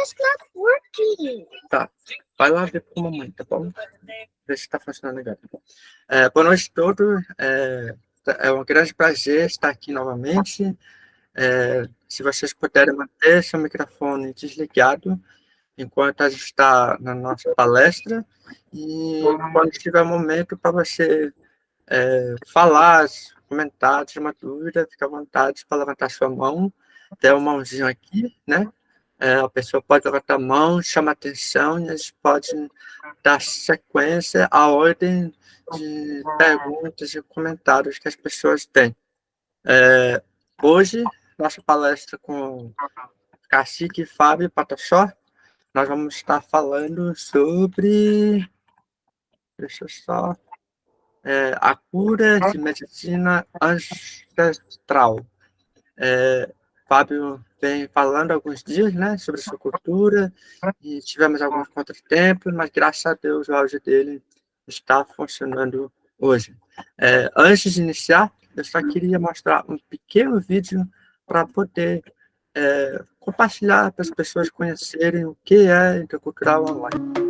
is not working. Tá, vai lá ver com a mamãe, tá bom? Ver se tá funcionando agora. Boa noite a todos. É um grande prazer estar aqui novamente. Se vocês puderem manter seu microfone desligado enquanto a gente está na nossa palestra, e quando tiver momento para você falar, comentar, tirar uma dúvida, fica à vontade para levantar sua mão. Tem uma mãozinha aqui, né? A pessoa pode levantar a mão, chama a atenção, e a gente pode dar sequência à ordem de perguntas e comentários que as pessoas têm. Hoje, nossa palestra com Cacique Fábio Pataxó, nós vamos estar falando sobre... Deixa eu só... a cura de medicina ancestral. Fábio vem falando há alguns dias, né, sobre sua cultura, e tivemos alguns contratempos, mas graças a Deus o áudio dele está funcionando hoje. Antes de iniciar, eu só queria mostrar um pequeno vídeo para poder compartilhar para as pessoas conhecerem o que é intercultural online.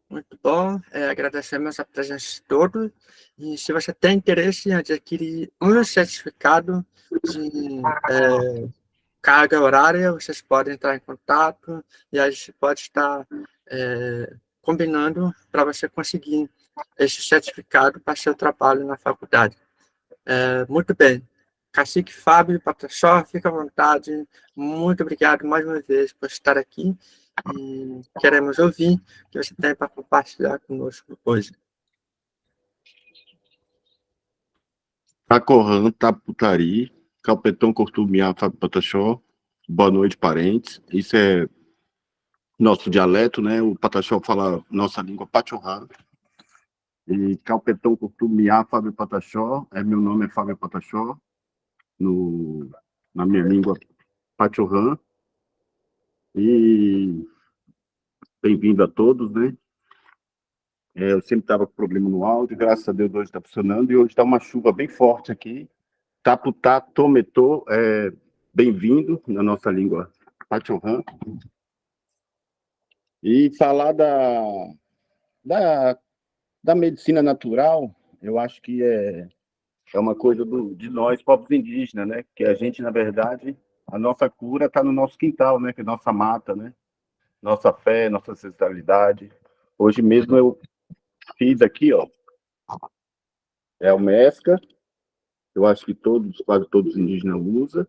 Muito bom, agradecemos a presença de todos, e se você tem interesse em adquirir um certificado de carga horária, vocês podem entrar em contato e a gente pode estar combinando para você conseguir esse certificado para seu trabalho na faculdade. Muito bem. Cacique Fábio Pataxó, fica à vontade. Muito obrigado mais uma vez por estar aqui, e queremos ouvir o que você tem para compartilhar conosco hoje. Tacorran, Taputari, Calpetão, Cortumiá, Fábio Pataxó. Boa noite, parentes. Isso é nosso dialeto, né? O Pataxó fala nossa língua Pachorrã. E Calpetão, Cortumiá, Fábio Pataxó. Meu nome é Fábio Pataxó, na minha língua Pachorrã. E bem-vindo a todos, né? Eu sempre estava com problema no áudio, graças a Deus hoje está funcionando, e hoje está uma chuva bem forte aqui. Taputá, Tometô, bem-vindo na nossa língua Pachorrã. E falar da medicina natural, eu acho que é uma coisa de nós, povos indígenas, né? Que a gente, na verdade, a nossa cura está no nosso quintal, né? Que é nossa mata, né? Nossa fé, nossa ancestralidade. Hoje mesmo eu fiz aqui, ó, o mesca, eu acho que quase todos os indígenas usam.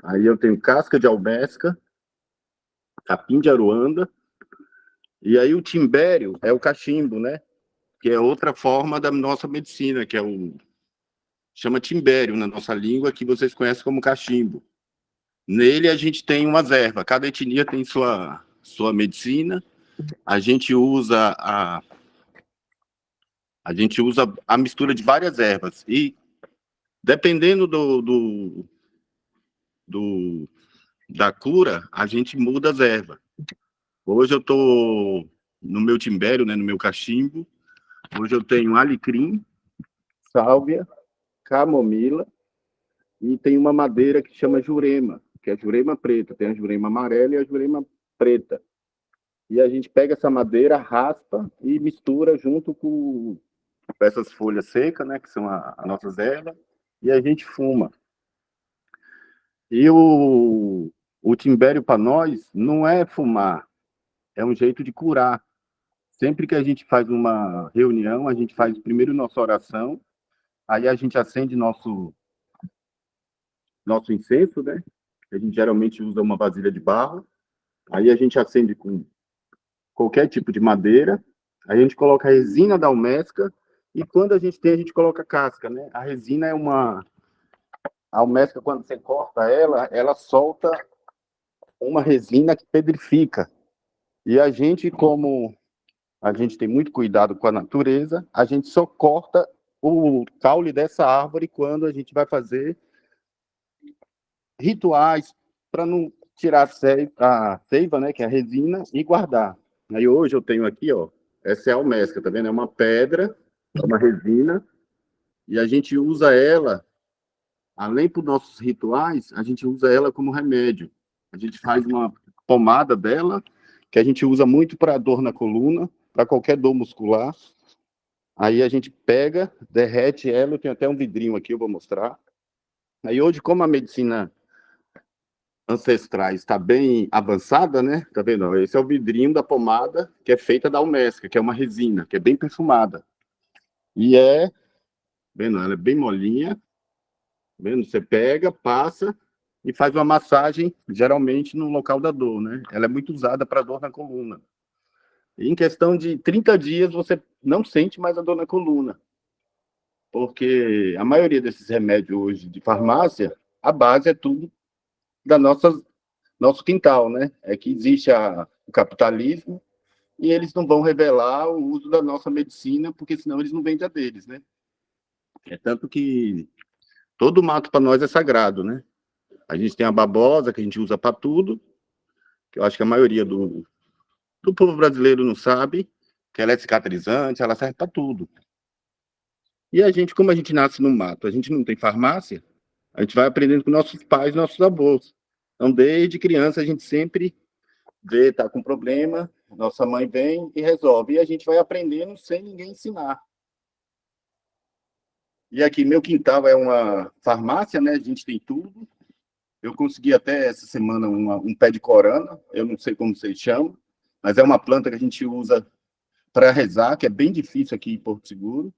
Aí eu tenho casca de almesca, capim de aruanda, e aí o timbério é o cachimbo, né? Que é outra forma da nossa medicina, que chama timbério na nossa língua, que vocês conhecem como cachimbo. Nele a gente tem umas ervas, cada etnia tem sua medicina. A gente usa a mistura de várias ervas, e dependendo da cura, a gente muda as ervas. Hoje eu estou no meu timbério, né, no meu cachimbo. Hoje eu tenho alecrim, sálvia, camomila, e tem uma madeira que chama jurema, que é jurema preta. Tem a jurema amarela e a jurema preta. E a gente pega essa madeira, raspa e mistura junto com essas folhas secas, né, que são as nossas ervas, e a gente fuma. E o timbério para nós não é fumar, é um jeito de curar. Sempre que a gente faz uma reunião, a gente faz primeiro nossa oração, aí a gente acende nosso incenso, né? A gente geralmente usa uma vasilha de barro, aí a gente acende com qualquer tipo de madeira, aí a gente coloca a resina da almesca, e quando a gente coloca casca, né? A resina é a almesca, quando você corta ela solta uma resina que pedrifica. E a gente, como a gente tem muito cuidado com a natureza, a gente só corta o caule dessa árvore quando a gente vai fazer rituais para não tirar a seiva, né, que é a resina, e guardar. Aí hoje eu tenho aqui, ó, essa é a almesca, tá vendo? É uma pedra, é uma resina, e a gente usa ela, além para os nossos rituais, a gente usa ela como remédio. A gente faz uma pomada dela, que a gente usa muito para dor na coluna, para qualquer dor muscular. Aí a gente pega, derrete ela, eu tenho até um vidrinho aqui, eu vou mostrar. Aí hoje, como a medicina ancestral está bem avançada, né? Tá vendo? Esse é o vidrinho da pomada, que é feita da almesca, que é uma resina, que é bem perfumada. E vendo, ela é bem molinha, vendo? Você pega, passa e faz uma massagem, geralmente no local da dor, né? Ela é muito usada para dor na coluna. E em questão de 30 dias, você não sente mais a dor na coluna. Porque a maioria desses remédios hoje de farmácia, a base é tudo da nosso quintal, né? É que existe o capitalismo e eles não vão revelar o uso da nossa medicina, porque senão eles não vendem a deles, né? É tanto que todo mato para nós é sagrado, né? A gente tem a babosa, que a gente usa para tudo, que eu acho que a maioria do povo brasileiro não sabe, que ela é cicatrizante, ela serve para tudo. E a gente, como a gente nasce no mato, a gente não tem farmácia, a gente vai aprendendo com nossos pais, nossos avós. Então, desde criança, a gente sempre vê, tá com problema, nossa mãe vem e resolve. E a gente vai aprendendo sem ninguém ensinar. E aqui, meu quintal é uma farmácia, né? A gente tem tudo. Eu consegui até essa semana um pé de corana, eu não sei como vocês chamam, mas é uma planta que a gente usa para rezar, que é bem difícil aqui em Porto Seguro.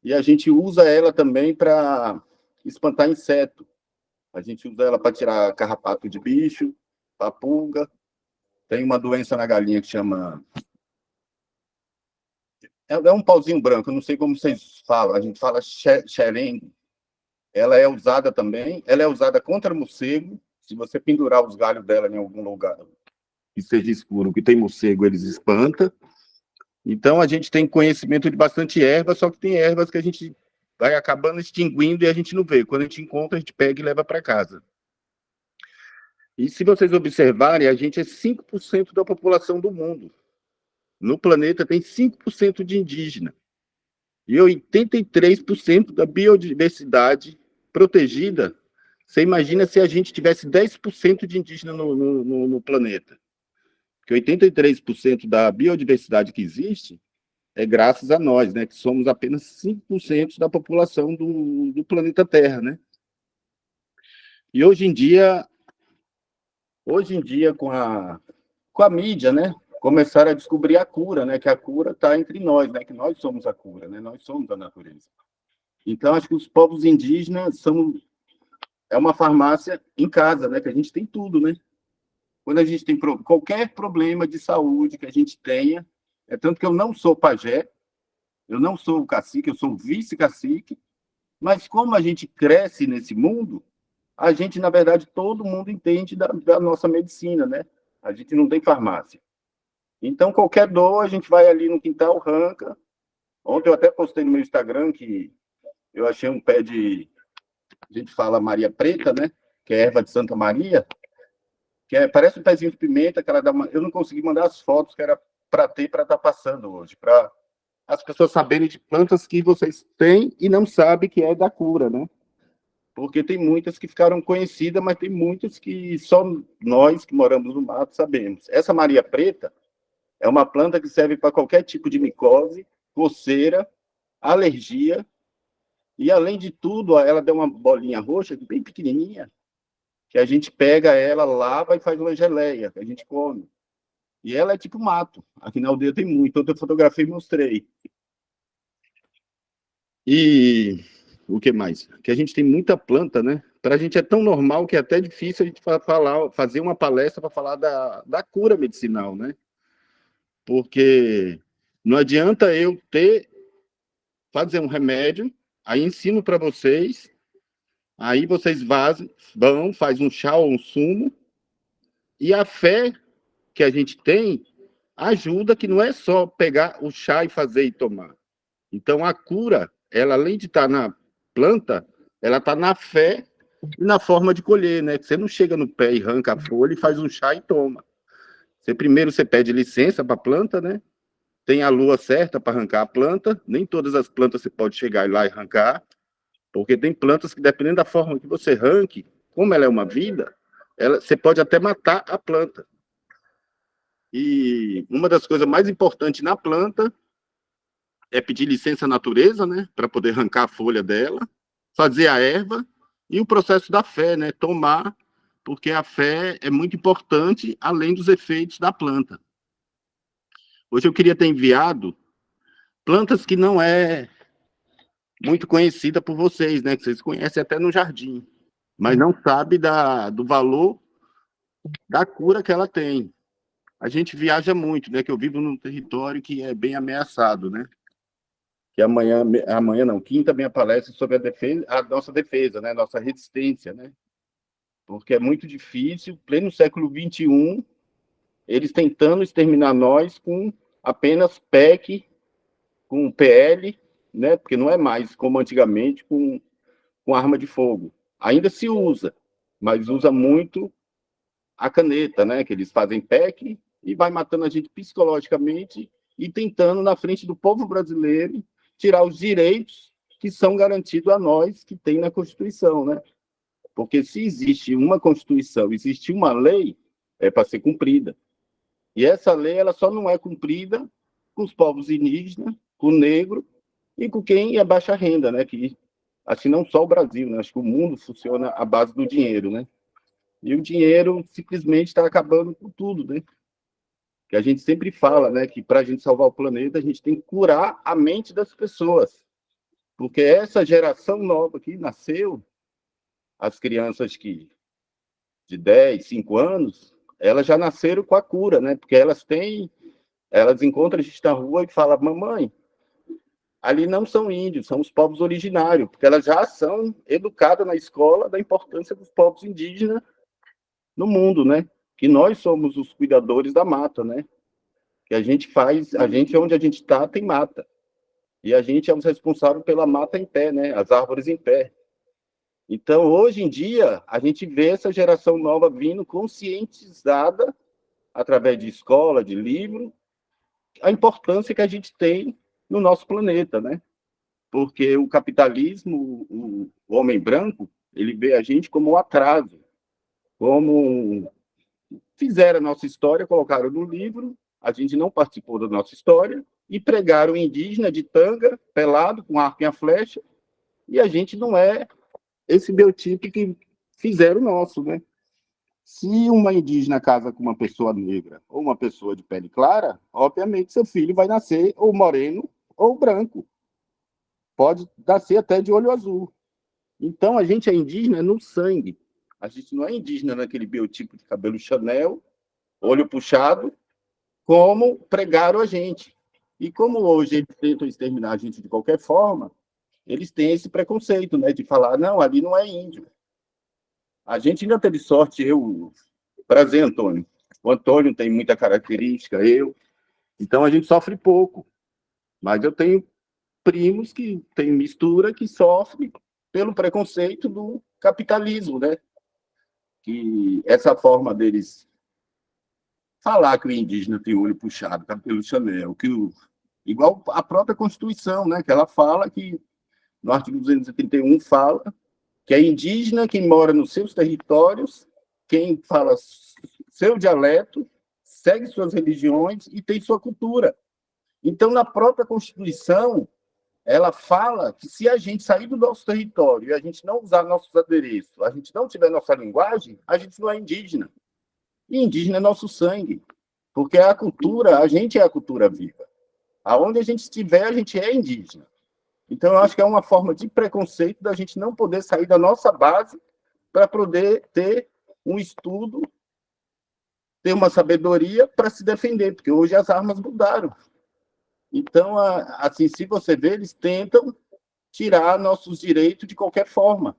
E a gente usa ela também para espantar inseto. A gente usa ela para tirar carrapato de bicho, para pulga. Tem uma doença na galinha que chama... É um pauzinho branco, eu não sei como vocês falam. A gente fala xerengo. Ela é usada também. Ela é usada contra morcego. Se você pendurar os galhos dela em algum lugar que seja escuro, que tem morcego, eles espantam. Então, a gente tem conhecimento de bastante erva, só que tem ervas que a gente vai acabando extinguindo e a gente não vê. Quando a gente encontra, a gente pega e leva para casa. E se vocês observarem, a gente é 5% da população do mundo. No planeta tem 5% de indígena. E 83% da biodiversidade protegida. Você imagina se a gente tivesse 10% de indígena no planeta. Porque 83% da biodiversidade que existe é graças a nós, né? Que somos apenas 5% da população do planeta Terra, né? E hoje em dia com a mídia, né? Começaram a descobrir a cura, né? Que a cura está entre nós, né? Que nós somos a cura, né? Nós somos a natureza. Então, acho que os povos indígenas é uma farmácia em casa, né? Que a gente tem tudo, né? Quando a gente tem qualquer problema de saúde que a gente tenha, é tanto que eu não sou pajé, eu não sou o cacique, eu sou o vice-cacique, mas como a gente cresce nesse mundo, a gente, na verdade, todo mundo entende da nossa medicina, né? A gente não tem farmácia. Então, qualquer dor, a gente vai ali no quintal, arranca. Ontem eu até postei no meu Instagram que eu achei um pé a gente fala Maria Preta, né? Que é erva de Santa Maria, parece um pezinho de pimenta, que ela eu não consegui mandar as fotos que era para estar passando hoje, para as pessoas saberem de plantas que vocês têm e não sabem que é da cura, né? Porque tem muitas que ficaram conhecidas, mas tem muitas que só nós que moramos no mato sabemos. Essa Maria Preta é uma planta que serve para qualquer tipo de micose, coceira, alergia, e além de tudo, ela dá uma bolinha roxa, bem pequenininha, que a gente pega ela, lava e faz uma geleia, que a gente come. E ela é tipo mato. Aqui na aldeia tem muito. Então eu fotografei e mostrei. E o que mais? Que a gente tem muita planta, né? Para a gente é tão normal que é até difícil a gente fazer uma palestra para falar da cura medicinal, né? Porque não adianta eu fazer um remédio, aí ensino para vocês, aí vocês vão, faz um chá ou um sumo, e a fé que a gente tem ajuda, que não é só pegar o chá e fazer e tomar. Então, a cura, ela além de estar na planta, ela está na fé e na forma de colher, né? Você não chega no pé e arranca a folha e faz um chá e toma. Primeiro você pede licença para a planta, né? Tem a lua certa para arrancar a planta. Nem todas as plantas você pode chegar lá e arrancar, porque tem plantas que, dependendo da forma que você arranque, como ela é uma vida, você pode até matar a planta. E uma das coisas mais importantes na planta é pedir licença à natureza, né, para poder arrancar a folha dela, fazer a erva e o processo da fé, né, tomar, porque a fé é muito importante, além dos efeitos da planta. Hoje eu queria ter enviado plantas que não é muito conhecida por vocês, né, que vocês conhecem até no jardim, mas não sabe do valor da cura que ela tem. A gente viaja muito, né, que eu vivo num território que é bem ameaçado, né? Que amanhã não, quinta minha palestra sobre a nossa defesa, né, nossa resistência, né? Porque é muito difícil, pleno século XXI, eles tentando exterminar nós com apenas PEC, com PL, né? Porque não é mais como antigamente com arma de fogo. Ainda se usa, mas usa muito a caneta, né? Que eles fazem PEC e vai matando a gente psicologicamente e tentando, na frente do povo brasileiro, tirar os direitos que são garantidos a nós, que tem na Constituição, né? Porque se existe uma Constituição, existe uma lei, é para ser cumprida. E essa lei ela só não é cumprida com os povos indígenas, com o negro e com quem é baixa renda, né? Que acho que não só o Brasil, né? Acho que o mundo funciona à base do dinheiro, né? E o dinheiro simplesmente está acabando com tudo, né? Que a gente sempre fala, né? Que para a gente salvar o planeta, a gente tem que curar a mente das pessoas. Porque essa geração nova que nasceu, as crianças de 10, 5 anos, elas já nasceram com a cura, né? Porque elas encontram a gente na rua e falam, mamãe, ali não são índios, são os povos originários, porque elas já são educadas na escola da importância dos povos indígenas no mundo, né? Que nós somos os cuidadores da mata, né? Que onde a gente está, tem mata. E a gente é os responsáveis pela mata em pé, né? As árvores em pé. Então, hoje em dia, a gente vê essa geração nova vindo conscientizada, através de escola, de livro, a importância que a gente tem no nosso planeta, né? Porque o capitalismo, o homem branco, ele vê a gente como um atraso, como fizeram a nossa história, colocaram no livro, a gente não participou da nossa história, e pregaram o indígena de tanga, pelado, com arco e a flecha, e a gente não é esse biotipo que fizeram nosso, né? Se uma indígena casa com uma pessoa negra ou uma pessoa de pele clara, obviamente seu filho vai nascer ou moreno ou branco. Pode nascer até de olho azul. Então, a gente é indígena no sangue. A gente não é indígena naquele biotipo de cabelo Chanel, olho puxado, como pregaram a gente. E como hoje eles tentam exterminar a gente de qualquer forma, eles têm esse preconceito, né, de falar, não, ali não é índio. A gente ainda teve sorte, prazer, Antônio. O Antônio tem muita característica, então a gente sofre pouco. Mas eu tenho primos que têm mistura que sofrem pelo preconceito do capitalismo, né? Que essa forma deles falar que o indígena tem olho puxado, cabelo Chanel, igual a própria Constituição, né? Que ela fala que, no artigo 231, fala que é indígena quem mora nos seus territórios, quem fala seu dialeto, segue suas religiões e tem sua cultura. Então, na própria Constituição, ela fala que se a gente sair do nosso território e a gente não usar nossos adereços, a gente não tiver nossa linguagem, a gente não é indígena. E indígena é nosso sangue. Porque a cultura, a gente é a cultura viva. Aonde a gente estiver, a gente é indígena. Então, eu acho que é uma forma de preconceito da gente não poder sair da nossa base para poder ter um estudo, ter uma sabedoria para se defender, porque hoje as armas mudaram. Então, assim, se você vê, eles tentam tirar nossos direitos de qualquer forma.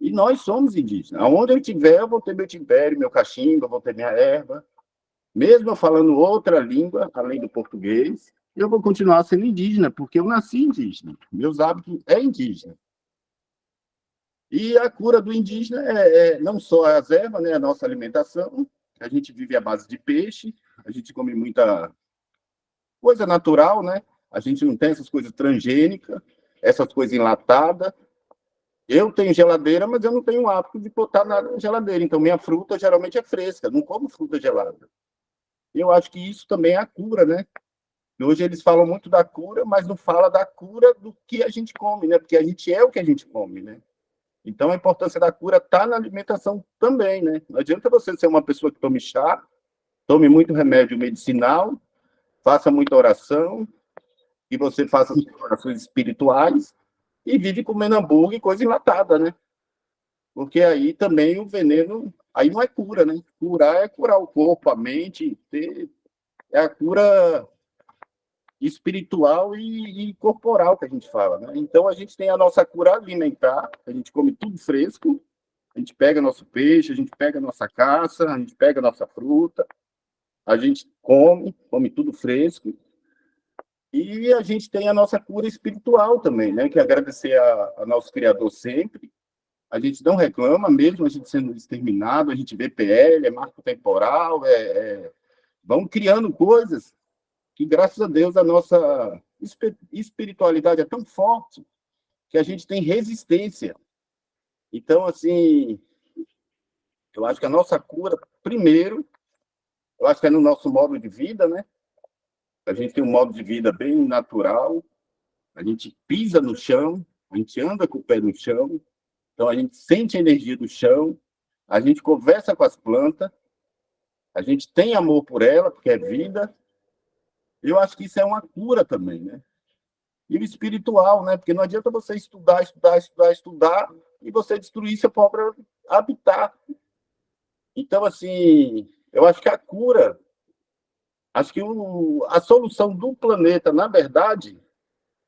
E nós somos indígenas. Aonde eu estiver, eu vou ter meu timbere, meu cachimbo, eu vou ter minha erva. Mesmo eu falando outra língua, além do português, eu vou continuar sendo indígena, porque eu nasci indígena. Meus hábitos é indígena. E a cura do indígena não só as ervas, né, a nossa alimentação. A gente vive à base de peixe, a gente come muita coisa natural, né? A gente não tem essas coisas transgênicas, essas coisas enlatadas. Eu tenho geladeira, mas eu não tenho o hábito de botar nada na geladeira. Então, minha fruta geralmente é fresca, não como fruta gelada. Eu acho que isso também é a cura, né? Hoje eles falam muito da cura, mas não fala da cura do que a gente come, né? Porque a gente é o que a gente come, né? Então, a importância da cura está na alimentação também, né? Não adianta você ser uma pessoa que tome chá, tome muito remédio medicinal, faça muita oração, que você faça as orações espirituais e vive comendo hambúrguer e coisa enlatada, né? Porque aí também o veneno, aí não é cura, né? Curar é curar o corpo, a mente, é a cura espiritual e corporal que a gente fala, né? Então a gente tem a nossa cura alimentar, a gente come tudo fresco, a gente pega nosso peixe, a gente pega nossa caça, a gente pega nossa fruta, a gente come tudo fresco. E a gente tem a nossa cura espiritual também, né? Que é agradecer a nosso Criador sempre. A gente não reclama, mesmo a gente sendo exterminado, a gente vê PL, é marco temporal, vão criando coisas que, graças a Deus, a nossa espiritualidade é tão forte que a gente tem resistência. Então, assim, eu acho que a nossa cura, primeiro, eu acho que é no nosso modo de vida, né? A gente tem um modo de vida bem natural, a gente pisa no chão, a gente anda com o pé no chão, então a gente sente a energia do chão, a gente conversa com as plantas, a gente tem amor por ela, porque é vida. Eu acho que isso é uma cura também, né? E o espiritual, né? Porque não adianta você estudar e você destruir seu próprio habitat. Então, assim, eu acho que a cura, acho que a solução do planeta, na verdade,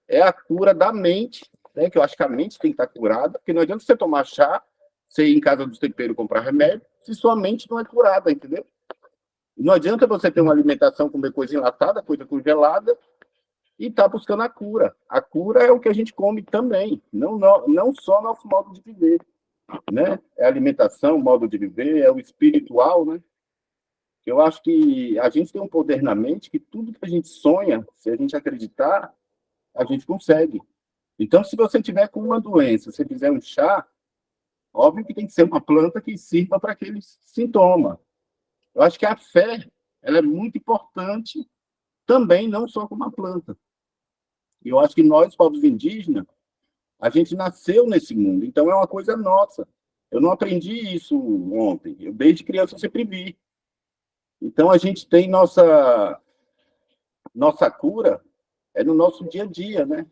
é a cura da mente, né? Que eu acho que a mente tem que estar curada, porque não adianta você tomar chá, você ir em casa dos temperos comprar remédio, se sua mente não é curada, entendeu? Não adianta você ter uma alimentação, comer coisa enlatada, coisa congelada, e estar buscando a cura. A cura é o que a gente come também, não só nosso modo de viver, né? É a alimentação, o modo de viver, é o espiritual, né? Eu acho que a gente tem um poder na mente que tudo que a gente sonha, se a gente acreditar, a gente consegue. Então, se você tiver com uma doença, se fizer um chá, óbvio que tem que ser uma planta que sirva para aquele sintoma. Eu acho que a fé, ela é muito importante também, não só como uma planta. E eu acho que nós, povos indígenas, a gente nasceu nesse mundo, então é uma coisa nossa. Eu não aprendi isso ontem, eu desde criança eu sempre vi. Então a gente tem nossa cura é no nosso dia a dia, né?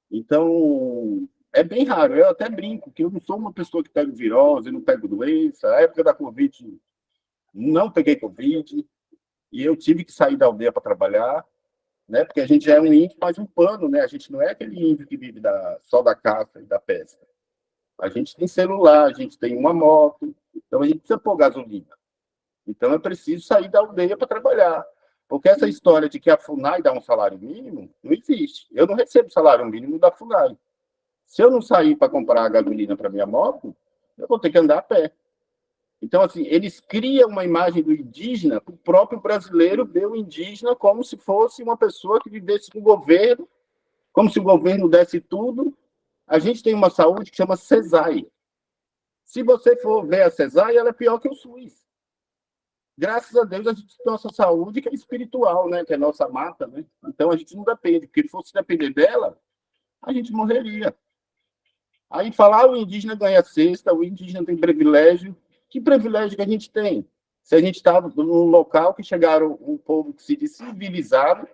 Então é bem raro. Eu até brinco que eu não sou uma pessoa que pega virose, não pego doença. Na época da Covid, não peguei Covid e eu tive que sair da aldeia para trabalhar, né? Porque a gente já é um índio mais um pano, né? A gente não é aquele índio que vive só da caça e da pesca. A gente tem celular, a gente tem uma moto, então a gente precisa pôr gasolina. Então é preciso sair da aldeia para trabalhar. Porque essa história de que a FUNAI dá um salário mínimo, não existe. Eu não recebo salário mínimo da FUNAI. Se eu não sair para comprar a gasolina para minha moto, eu vou ter que andar a pé. Então, assim, eles criam uma imagem do indígena, o próprio brasileiro vê o indígena como se fosse uma pessoa que vivesse com o governo, como se o governo desse tudo. A gente tem uma saúde que chama CESAI. Se você for ver a CESAI, ela é pior que o SUS. Graças a Deus, a gente tem nossa saúde, que é espiritual, né? Que é nossa mata, né? Então, a gente não depende, porque se fosse depender dela, a gente morreria. Aí falar o indígena ganha cesta, o indígena tem privilégio. Que privilégio que a gente tem? Se a gente estava num local que chegaram um povo que se diz civilizado,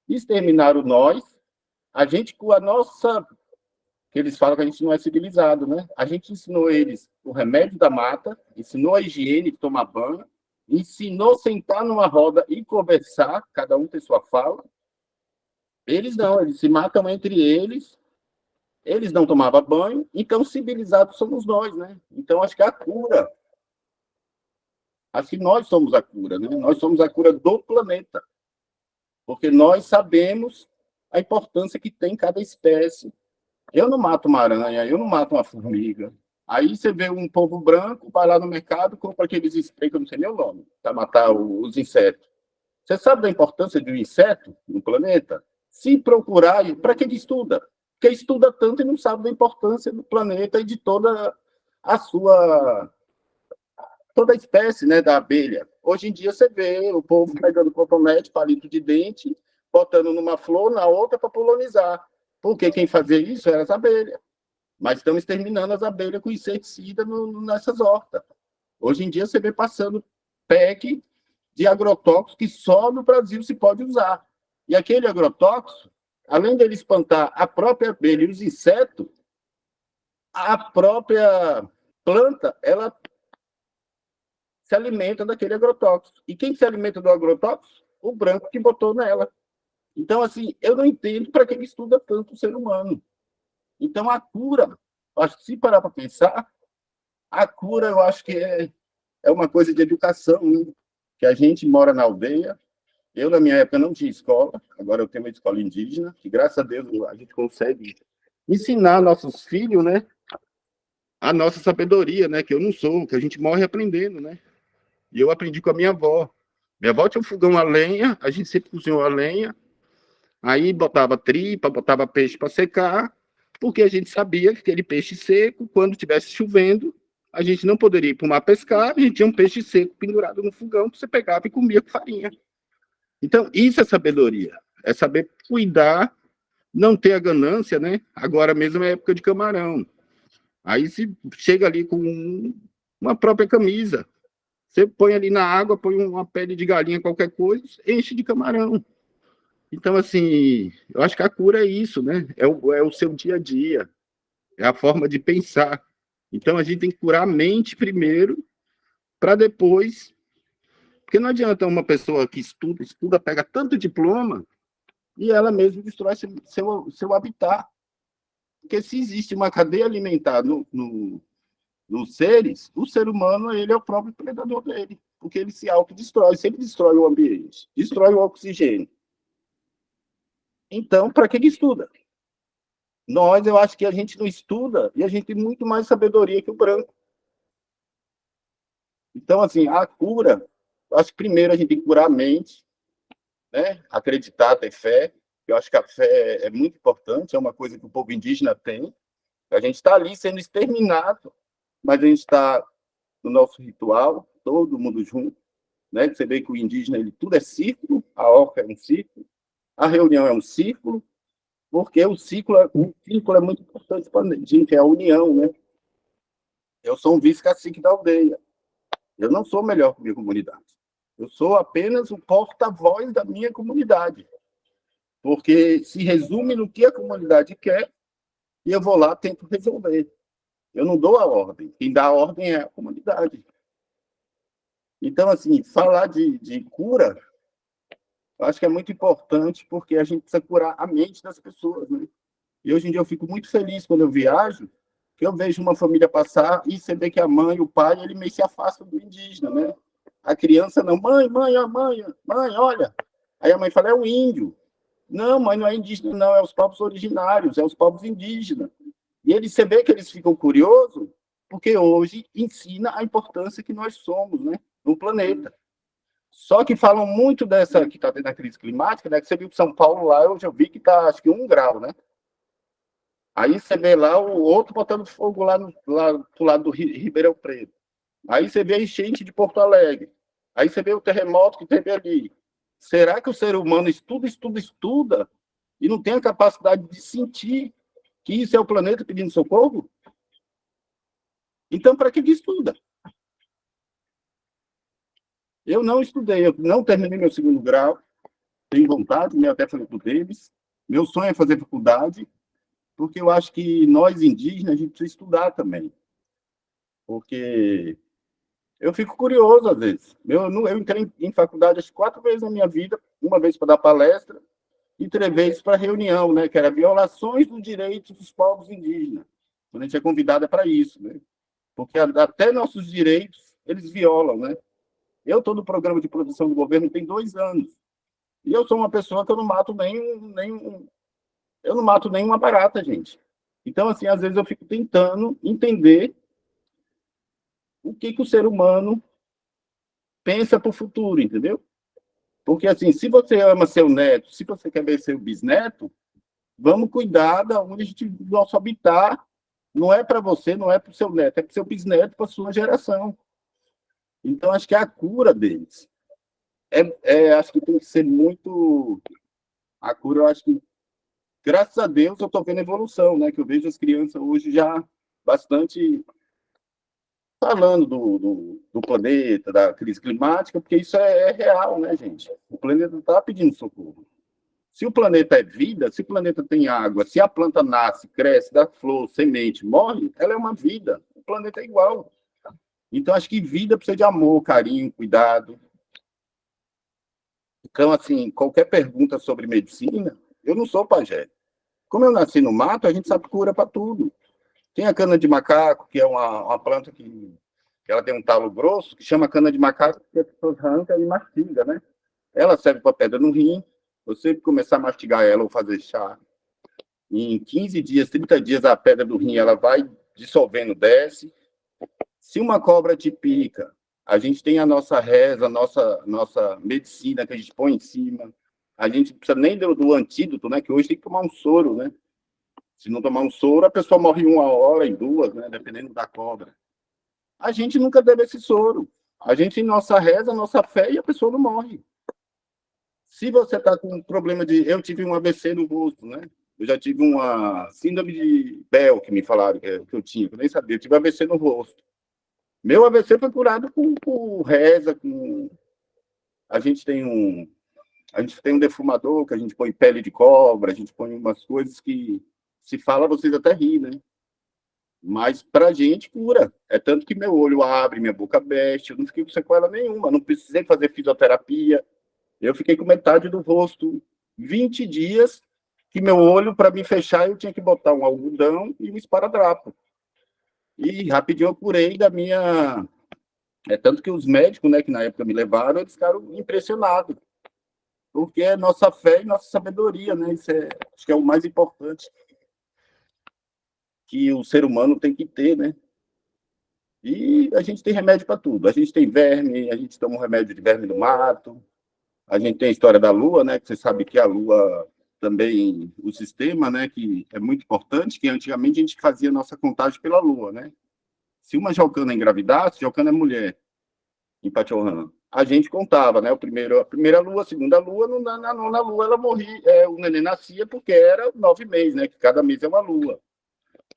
exterminaram nós, a gente com a nossa... que eles falam que a gente não é civilizado, né? A gente ensinou eles o remédio da mata, ensinou a higiene de tomar banho, ensinou a sentar numa roda e conversar, cada um tem sua fala. Eles não, eles se matam entre eles não tomavam banho, então civilizados somos nós, né? Então acho que a cura, acho que nós somos a cura, né? Nós somos a cura do planeta, porque nós sabemos a importância que tem cada espécie. Eu não mato uma aranha, eu não mato uma formiga. Aí você vê um povo branco, vai lá no mercado, compra aqueles sprays, que eu não sei nem o nome, para matar os insetos. Você sabe da importância de um inseto no planeta? Se procurar, para que ele estuda? Porque estuda tanto e não sabe da importância do planeta e de toda a sua... toda a espécie, né, da abelha. Hoje em dia você vê o povo pegando cotonete, palito de dente, botando numa flor, na outra para polonizar. Porque quem fazia isso eram as abelhas. Mas estão exterminando as abelhas com inseticida nessas hortas. Hoje em dia você vê passando PEC de agrotóxicos que só no Brasil se pode usar. E aquele agrotóxico, além dele espantar a própria abelha e os insetos, a própria planta, ela se alimenta daquele agrotóxico. E quem se alimenta do agrotóxico? O branco que botou nela. Então, assim, eu não entendo para que ele estuda tanto o ser humano. Então, a cura, acho que se parar para pensar, a cura eu acho que é uma coisa de educação, né? Que a gente mora na aldeia. Eu, na minha época, não tinha escola, agora eu tenho uma escola indígena, que graças a Deus a gente consegue ensinar nossos filhos, né? A nossa sabedoria, né? Que eu não sou, que a gente morre aprendendo, né? E eu aprendi com a minha avó. Minha avó tinha um fogão a lenha, a gente sempre cozinhou a lenha, aí botava tripa, botava peixe para secar, porque a gente sabia que aquele peixe seco, quando estivesse chovendo, a gente não poderia ir para o mar pescar, a gente tinha um peixe seco pendurado no fogão que você pegava e comia com farinha. Então, isso é sabedoria, é saber cuidar, não ter a ganância, né? Agora mesmo é época de camarão. Aí se chega ali com uma própria camisa, você põe ali na água, põe uma pele de galinha, qualquer coisa, enche de camarão. Então, assim, eu acho que a cura é isso, né? É o seu dia a dia, é a forma de pensar. Então, a gente tem que curar a mente primeiro, para depois... Porque não adianta uma pessoa que estuda, pega tanto diploma, e ela mesma destrói seu habitat. Porque se existe uma cadeia alimentar nos seres, o ser humano ele é o próprio predador dele, porque ele se autodestrói, sempre destrói o ambiente, destrói o oxigênio. Então, para que estuda? Nós, eu acho que a gente não estuda e a gente tem muito mais sabedoria que o branco. Então, assim, a cura, eu acho que primeiro a gente tem que curar a mente, né? Acreditar, ter fé. Eu acho que a fé é muito importante, é uma coisa que o povo indígena tem. A gente está ali sendo exterminado, mas a gente está no nosso ritual, todo mundo junto, né? Você vê que o indígena, ele tudo é círculo, a orca é um círculo, a reunião é um círculo, porque o círculo é muito importante para a gente, é a união, né? Eu sou um vice-cacique da aldeia. Eu não sou melhor que a minha comunidade. Eu sou apenas o porta-voz da minha comunidade. Porque se resume no que a comunidade quer e eu vou lá e tento resolver. Eu não dou a ordem. Quem dá a ordem é a comunidade. Então, assim, falar de cura, eu acho que é muito importante porque a gente precisa curar a mente das pessoas, né? E hoje em dia eu fico muito feliz quando eu viajo, que eu vejo uma família passar e você vê que a mãe, o pai, ele meio se afasta do indígena, né? A criança não, mãe, olha. Aí a mãe fala, é um índio. Não, mãe, não é indígena, não, é os povos originários, é os povos indígenas. E você vê que eles ficam curiosos, porque hoje ensina a importância que nós somos, né, no planeta. Só que falam muito dessa, que está tendo a crise climática, né, que você viu que São Paulo lá, eu já vi que está, acho que 1 grau, né? Aí você vê lá o outro botando fogo lá pro lado do Ribeirão Preto. Aí você vê a enchente de Porto Alegre. Aí você vê o terremoto que teve ali. Será que o ser humano estuda e não tem a capacidade de sentir que isso é o planeta pedindo socorro? Então, para que estuda? Eu não estudei, eu não terminei meu segundo grau, tenho vontade, né? Até falei para o Davis. Meu sonho é fazer faculdade, porque eu acho que nós indígenas, a gente precisa estudar também. Porque eu fico curioso, às vezes. Eu entrei em faculdade acho, 4 vezes na minha vida, uma vez para dar palestra e 3 vezes para reunião, né? Que era violações dos direitos dos povos indígenas. Quando a gente é convidada para isso, né? Porque até nossos direitos eles violam, né? Eu estou no programa de produção do governo tem 2 anos. E eu sou uma pessoa que eu não mato eu não mato nenhuma barata, gente. Então, assim, às vezes eu fico tentando entender o que o ser humano pensa para o futuro, entendeu? Porque, assim, se você ama seu neto, se você quer ver seu bisneto, vamos cuidar da onde a gente, do nosso habitat. Não é para você, não é para o seu neto, é para o seu bisneto, para a sua geração. Então, acho que a cura deles acho que tem que ser muito. A cura, eu acho que, graças a Deus, eu estou vendo evolução, né? Que eu vejo as crianças hoje já bastante falando do planeta, da crise climática, porque isso é real, né, gente? O planeta está pedindo socorro. Se o planeta é vida, se o planeta tem água, se a planta nasce, cresce, dá flor, semente, morre, ela é uma vida. O planeta é igual. Então, acho que vida precisa de amor, carinho, cuidado. Então, assim, qualquer pergunta sobre medicina, eu não sou pajé. Como eu nasci no mato, a gente sabe cura para tudo. Tem a cana de macaco, que é uma planta que ela tem um talo grosso, que chama cana de macaco, que as pessoas arrancam e mastigam, né? Ela serve para pedra no rim. Você começar a mastigar ela ou fazer chá, em 15 dias, 30 dias, a pedra do rim ela vai dissolvendo, desce. Se uma cobra te pica, a gente tem a nossa reza, a nossa medicina que a gente põe em cima. A gente não precisa nem do antídoto, né? Que hoje tem que tomar um soro, né? Se não tomar um soro, a pessoa morre em 1 hora, em 2, né? Dependendo da cobra. A gente nunca deve esse soro. A gente tem nossa reza, nossa fé e a pessoa não morre. Se você está com um problema de... Eu tive um AVC no rosto, né? Eu já tive uma síndrome de Bell, que me falaram que eu tinha, que eu nem sabia. Eu tive AVC no rosto. Meu AVC foi curado com reza, com... A gente tem um defumador, que a gente põe pele de cobra, a gente põe umas coisas que se fala, vocês até ri, né? Mas pra gente cura. É tanto que meu olho abre, minha boca mexe, eu não fiquei com sequela nenhuma, não precisei fazer fisioterapia. Eu fiquei com metade do rosto 20 dias, que meu olho, para me fechar, eu tinha que botar um algodão e um esparadrapo. E rapidinho eu curei da minha... É tanto que os médicos, né, que na época me levaram, eles ficaram impressionados. Porque é nossa fé e nossa sabedoria, né? Isso acho que é o mais importante que o ser humano tem que ter, né? E a gente tem remédio para tudo. A gente tem verme, a gente toma um remédio de verme no mato. A gente tem a história da Lua, né? Que você sabe que a Lua também, o sistema, né? Que é muito importante, que antigamente a gente fazia nossa contagem pela Lua, né? Se uma Jaucana engravidasse, Jaucana é mulher, em Pachorran. A gente contava, né? A primeira lua, a segunda lua, na nona lua ela morria, o neném nascia porque era 9 meses, né? Que cada mês é uma lua.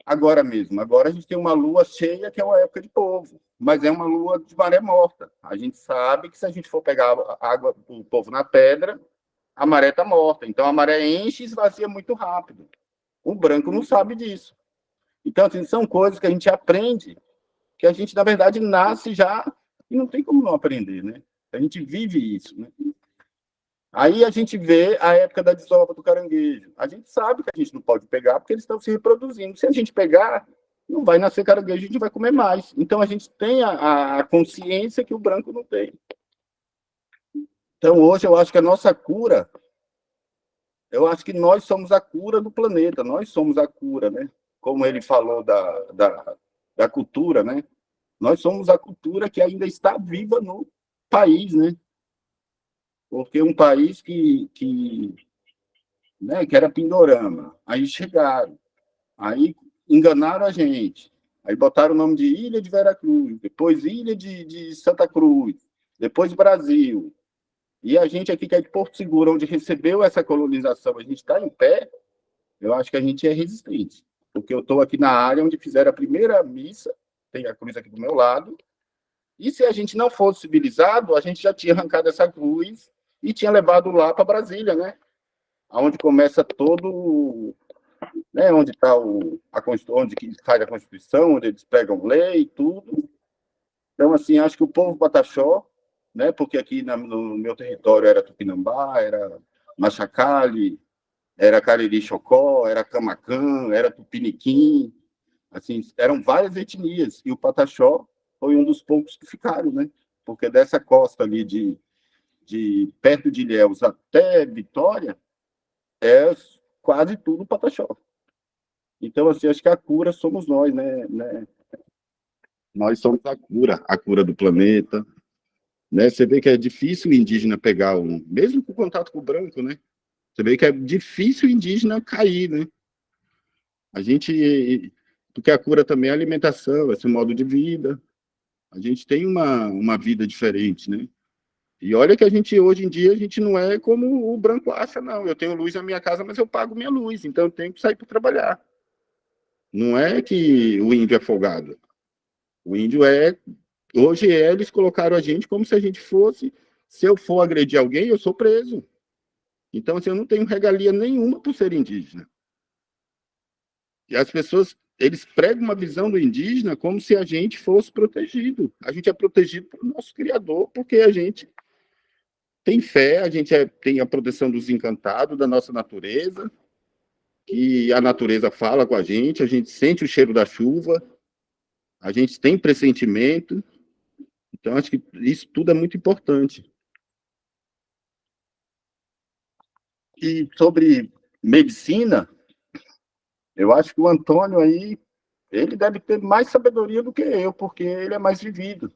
Agora mesmo, agora a gente tem uma lua cheia, que é uma época de povo, mas é uma lua de maré morta. A gente sabe que se a gente for pegar a água do povo na pedra, a maré está morta. Então a maré enche e esvazia muito rápido. O branco não sabe disso. Então, assim, são coisas que a gente aprende, que a gente, na verdade, nasce já e não tem como não aprender, né? A gente vive isso, né? Aí a gente vê a época da desova do caranguejo. A gente sabe que a gente não pode pegar porque eles estão se reproduzindo. Se a gente pegar, não vai nascer caranguejo, a gente vai comer mais. Então a gente tem a consciência que o branco não tem. Então hoje eu acho que a nossa cura, eu acho que nós somos a cura do planeta, nós somos a cura, né? Como ele falou da cultura, né? Nós somos a cultura que ainda está viva no país, né? Porque um país né, que era Pindorama, aí chegaram, aí enganaram a gente, aí botaram o nome de Ilha de Veracruz, depois Ilha de Santa Cruz, depois Brasil, e a gente aqui que é de Porto Seguro, onde recebeu essa colonização, a gente está em pé, eu acho que a gente é resistente, porque eu estou aqui na área onde fizeram a primeira missa, tem a cruz aqui do meu lado, E se a gente não fosse civilizado, a gente já tinha arrancado essa cruz e tinha levado lá para Brasília, né? Onde começa todo, né? Onde está onde que faz a Constituição, onde eles pregam lei e tudo. Então, assim, acho que o povo pataxó, né? Porque aqui no meu território era Tupinambá, era Machacali, era Cariri-Chocó, era Camacan, era Tupiniquim, assim, eram várias etnias, e o Pataxó foi um dos poucos que ficaram, né? Porque dessa costa ali de perto de Ilhéus até Vitória, é quase tudo Pataxó. Então, assim, acho que a cura somos nós, né? Nós somos a cura do planeta, né? Você vê que é difícil o indígena pegar mesmo com contato com o branco, né? Você vê que é difícil o indígena cair, né? A gente, porque a cura também é a alimentação, esse modo de vida. A gente tem uma vida diferente, né? E olha que a gente, hoje em dia, a gente não é como o branco acha, não. Eu tenho luz na minha casa, mas eu pago minha luz, então eu tenho que sair para trabalhar. Não é que o índio é folgado. O índio hoje eles colocaram a gente como se a gente fosse, se eu for agredir alguém, eu sou preso. Então, assim, eu não tenho regalia nenhuma por ser indígena. E as pessoas, eles pregam uma visão do indígena como se a gente fosse protegido. A gente é protegido pelo nosso Criador, porque a gente tem fé, a gente tem a proteção dos encantados, da nossa natureza, que a natureza fala com a gente sente o cheiro da chuva, a gente tem pressentimento. Então, acho que isso tudo é muito importante. E sobre medicina, eu acho que o Antônio aí, ele deve ter mais sabedoria do que eu, porque ele é mais vivido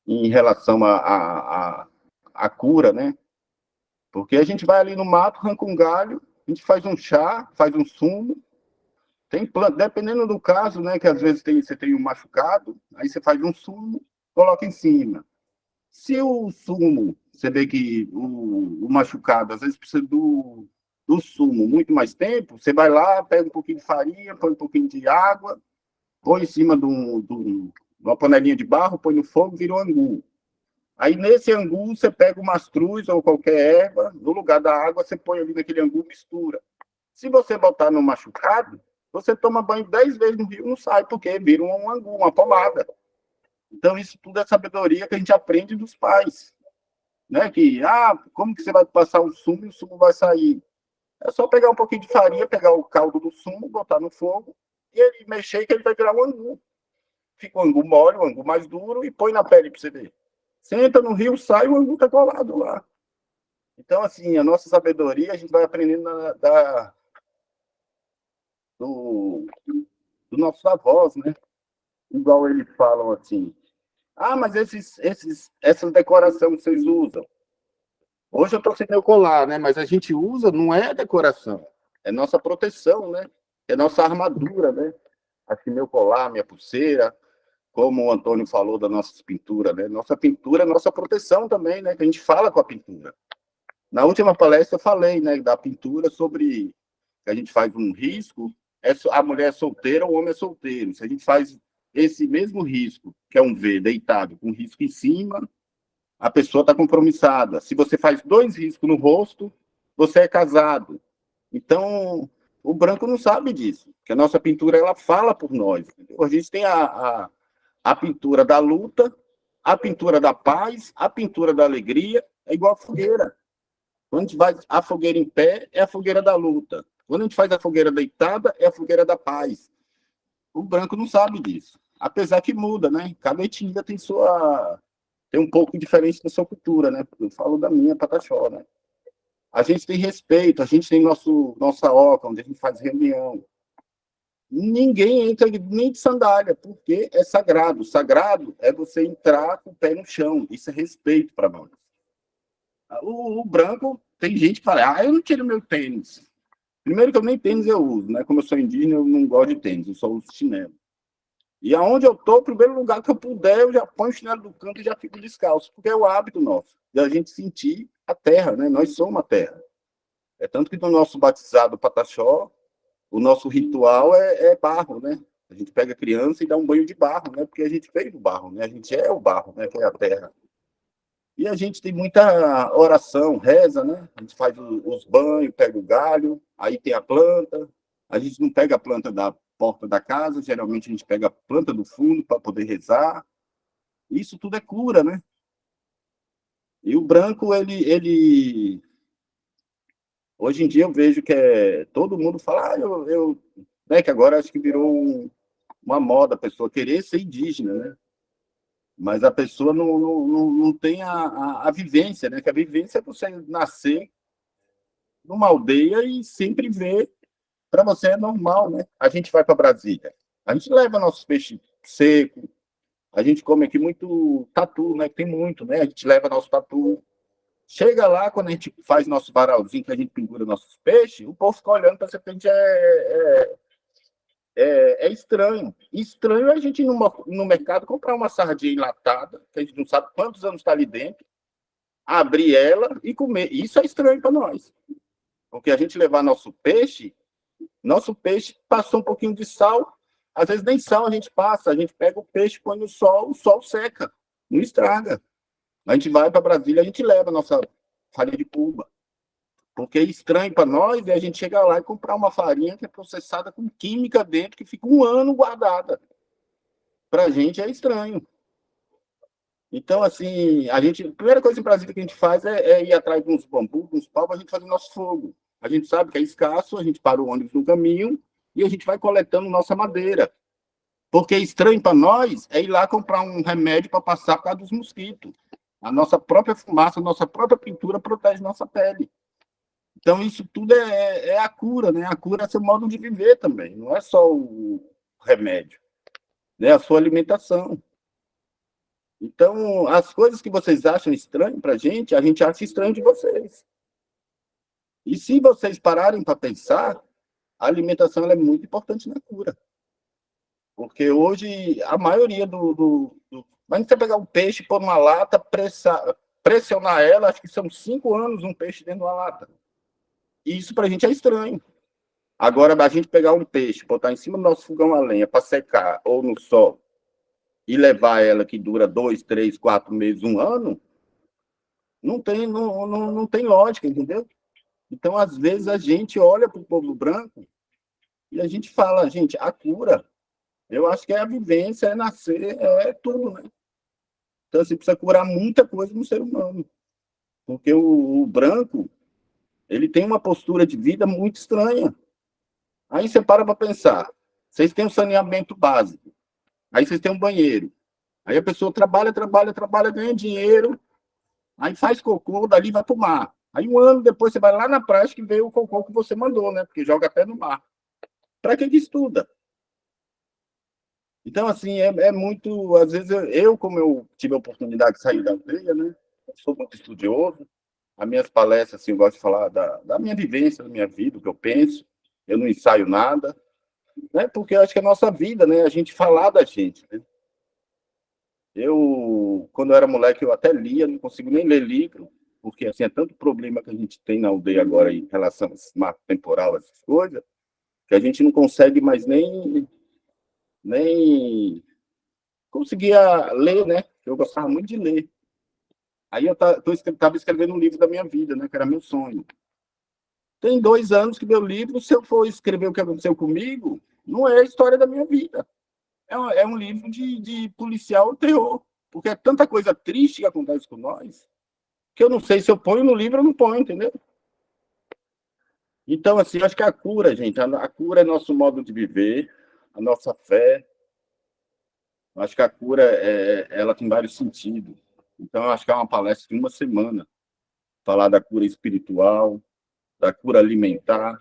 em relação à cura, né? Porque a gente vai ali no mato, arranca um galho, a gente faz um chá, faz um sumo, tem planta, dependendo do caso, né? Que às vezes você tem um machucado, aí você faz um sumo, coloca em cima. Se o sumo, você vê que o machucado às vezes precisa do sumo muito mais tempo, você vai lá, pega um pouquinho de farinha, põe um pouquinho de água, põe em cima de uma panelinha de barro, põe no fogo, vira um angu. Aí nesse angu você pega o mastruz ou qualquer erva, no lugar da água você põe ali naquele angu e mistura. Se você botar no machucado, você toma banho 10 vezes no rio, não sai, porque vira um angu, uma pomada. Então isso tudo é sabedoria que a gente aprende dos pais. Né? Que, como que você vai passar um sumo e o sumo vai sair? É só pegar um pouquinho de farinha, pegar o caldo do sumo, botar no fogo e ele mexer que ele vai virar um angu. Fica um angu mole, um angu mais duro e põe na pele para você ver. Senta no rio, sai, o angu tá colado lá. Então, assim, a nossa sabedoria a gente vai aprendendo do nossos avós, né? Igual eles falam assim, mas essas decorações que vocês usam. Hoje eu estou sem meu colar, né? Mas a gente usa, não é decoração, é nossa proteção, né? É nossa armadura, né? Aqui meu colar, minha pulseira, como o Antônio falou das nossas pinturas, né? Nossa pintura é nossa proteção também, né? Que a gente fala com a pintura. Na última palestra eu falei, né, da pintura sobre que a gente faz um risco, a mulher é solteira, o homem é solteiro. Se a gente faz esse mesmo risco, que é um V deitado, com risco em cima, a pessoa está compromissada. Se você faz 2 riscos no rosto, você é casado. Então, o branco não sabe disso, que a nossa pintura ela fala por nós. Entendeu? A gente tem a pintura da luta, a pintura da paz, a pintura da alegria, é igual a fogueira. Quando a gente faz a fogueira em pé, é a fogueira da luta. Quando a gente faz a fogueira deitada, é a fogueira da paz. O branco não sabe disso. Apesar que muda, né? Cada etnia tem um pouco diferente da sua cultura, né? Eu falo da minha, Pataxó, né? A gente tem respeito, a gente tem nossa oca, onde a gente faz reunião. Ninguém entra nem de sandália, porque é sagrado. Sagrado é você entrar com o pé no chão. Isso é respeito para nós. O branco, tem gente que fala, eu não tiro meu tênis. Primeiro que eu nem tênis eu uso, né? Como eu sou indígena, eu não gosto de tênis, eu só uso chinelo. E aonde eu tô, o primeiro lugar que eu puder, eu já ponho o chinelo do canto e já fico descalço, porque é o hábito nosso, de a gente sentir a terra, né? Nós somos a terra. É tanto que no nosso batizado Pataxó, o nosso ritual é barro, né? A gente pega a criança e dá um banho de barro, né? Porque a gente veio do barro, né? A gente é o barro, né? Que é a terra. E a gente tem muita oração, reza, né? A gente faz os banhos, pega o galho, aí tem a planta. A gente não pega a planta da porta da casa, geralmente a gente pega a planta do fundo para poder rezar. Isso tudo é cura, né? E o branco, hoje em dia eu vejo que todo mundo fala, né, que agora acho que virou uma moda a pessoa querer ser indígena, né? Mas a pessoa não tem a vivência, né? Que a vivência é você nascer numa aldeia e sempre ver, para você é normal, né? A gente vai para Brasília, a gente leva nosso peixe seco, a gente come aqui muito tatu, né? Tem muito, né? A gente leva nosso tatu. Chega lá, quando a gente faz nosso varalzinho, que a gente pendura nossos peixes, o povo fica olhando para você, a gente é estranho. Estranho é a gente ir no mercado comprar uma sardinha enlatada, que a gente não sabe quantos anos está ali dentro, abrir ela e comer. Isso é estranho para nós. Porque a gente levar nosso peixe passou um pouquinho de sal, às vezes nem sal a gente passa, a gente pega o peixe, põe no sol, o sol seca, não estraga. A gente vai para Brasília, a gente leva a nossa farinha de Cuba. Porque é estranho para nós a gente chegar lá e comprar uma farinha que é processada com química dentro, que fica um ano guardada. Para a gente é estranho. Então, assim, a primeira coisa em Brasília que a gente faz é ir atrás de uns bambus, uns pau, para a gente fazer nosso fogo. A gente sabe que é escasso, a gente para o ônibus no caminho e a gente vai coletando nossa madeira. Porque estranho para nós é ir lá comprar um remédio para passar por causa dos mosquitos. A nossa própria fumaça, a nossa própria pintura protege nossa pele. Então, isso tudo é a cura, né? A cura é seu modo de viver também, não é só o remédio, né? A sua alimentação. Então, as coisas que vocês acham estranho para a gente acha estranho de vocês. E se vocês pararem para pensar, a alimentação ela é muito importante na cura. Porque hoje, a maioria Mas você pegar um peixe, pôr numa lata, pressionar ela, acho que são 5 anos um peixe dentro de uma lata. E isso para a gente é estranho. Agora, a gente pegar um peixe, botar em cima do nosso fogão a lenha para secar, ou no sol, e levar ela que dura 2, 3, 4 meses, um ano, não tem lógica, entendeu? Então, às vezes, a gente olha para o povo branco e a gente fala, gente, a cura, eu acho que é a vivência, é nascer, é tudo, né? Então, você precisa curar muita coisa no ser humano. Porque o branco, ele tem uma postura de vida muito estranha. Aí você para pensar, vocês têm um saneamento básico, aí vocês têm um banheiro, aí a pessoa trabalha, ganha dinheiro, aí faz cocô, dali vai pro mar. Aí um ano depois você vai lá na praia que vê o cocô que você mandou, né? Porque joga até no mar. Para que estuda? Então, assim, é muito... Às vezes, como eu tive a oportunidade de sair da aldeia, né? Sou muito estudioso. As minhas palestras, assim, eu gosto de falar da minha vivência, da minha vida, o que eu penso. Eu não ensaio nada, né? Porque eu acho que é a nossa vida, né? A gente falar da gente, né? Quando eu era moleque, eu até lia, não consigo nem ler livro, porque, assim, é tanto problema que a gente tem na aldeia agora em relação a esse marco temporal, essas coisas, que a gente não consegue mais nem conseguia ler, né? Eu gostava muito de ler. Aí eu estava escrevendo um livro da minha vida, né? Que era meu sonho. Tem 2 anos que meu livro, se eu for escrever o que aconteceu comigo, não é a história da minha vida. É um livro de policial terror. Porque é tanta coisa triste que acontece com nós, que eu não sei se eu ponho no livro ou não ponho, entendeu? Então, assim, eu acho que a cura, gente, a cura é nosso modo de viver, a nossa fé. Eu acho que a cura, ela tem vários sentidos. Então, eu acho que é uma palestra de uma semana. Falar da cura espiritual, da cura alimentar.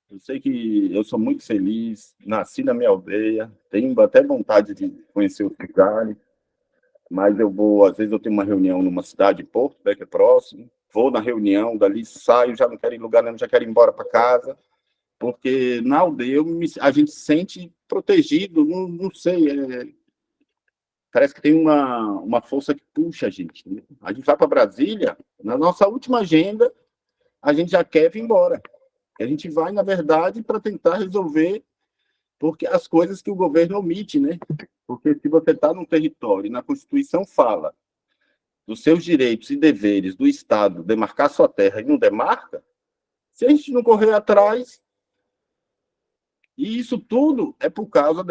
Eu sei que eu sou muito feliz, nasci na minha aldeia, tenho até vontade de conhecer outros lugares, mas às vezes eu tenho uma reunião numa cidade de Porto, né, que é próximo, vou na reunião, dali saio, já não quero ir em lugar nenhum, já quero ir embora para casa, porque na aldeia a gente se sente protegido, não sei, parece que tem uma força que puxa a gente. Né? A gente vai para Brasília, na nossa última agenda, a gente já quer vir embora. A gente vai, na verdade, para tentar resolver porque as coisas que o governo omite, né? Porque se você está num território e na Constituição fala dos seus direitos e deveres do Estado demarcar sua terra e não demarca, se a gente não correr atrás, e isso tudo é por causa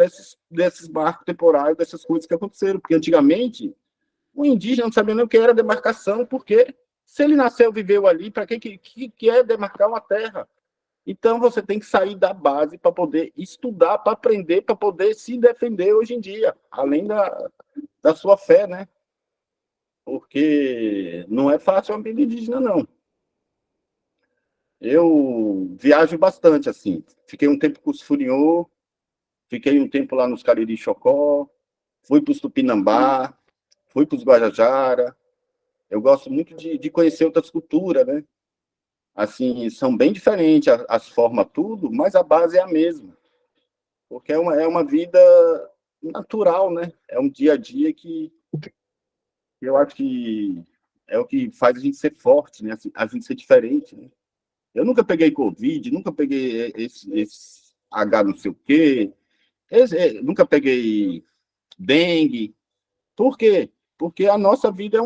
desses marcos temporais, dessas coisas que aconteceram, porque antigamente o indígena não sabia nem o que era demarcação, porque se ele nasceu, viveu ali, para que é demarcar uma terra? Então, você tem que sair da base para poder estudar, para aprender, para poder se defender hoje em dia, além da sua fé, né? Porque não é fácil a vida indígena, não. Eu viajo bastante, assim. Fiquei um tempo com os Furiô, fiquei um tempo lá nos Cariri Chocó, fui para os Tupinambá, fui para os Guajajara. Eu gosto muito de conhecer outras culturas, né? Assim, são bem diferentes as formas, tudo, mas a base é a mesma. Porque é uma vida natural, né? É um dia a dia que eu acho que é o que faz a gente ser forte, né? A gente ser diferente, né? Eu nunca peguei Covid, nunca peguei esse H não sei o quê, nunca peguei dengue. Por quê? Porque a nossa vida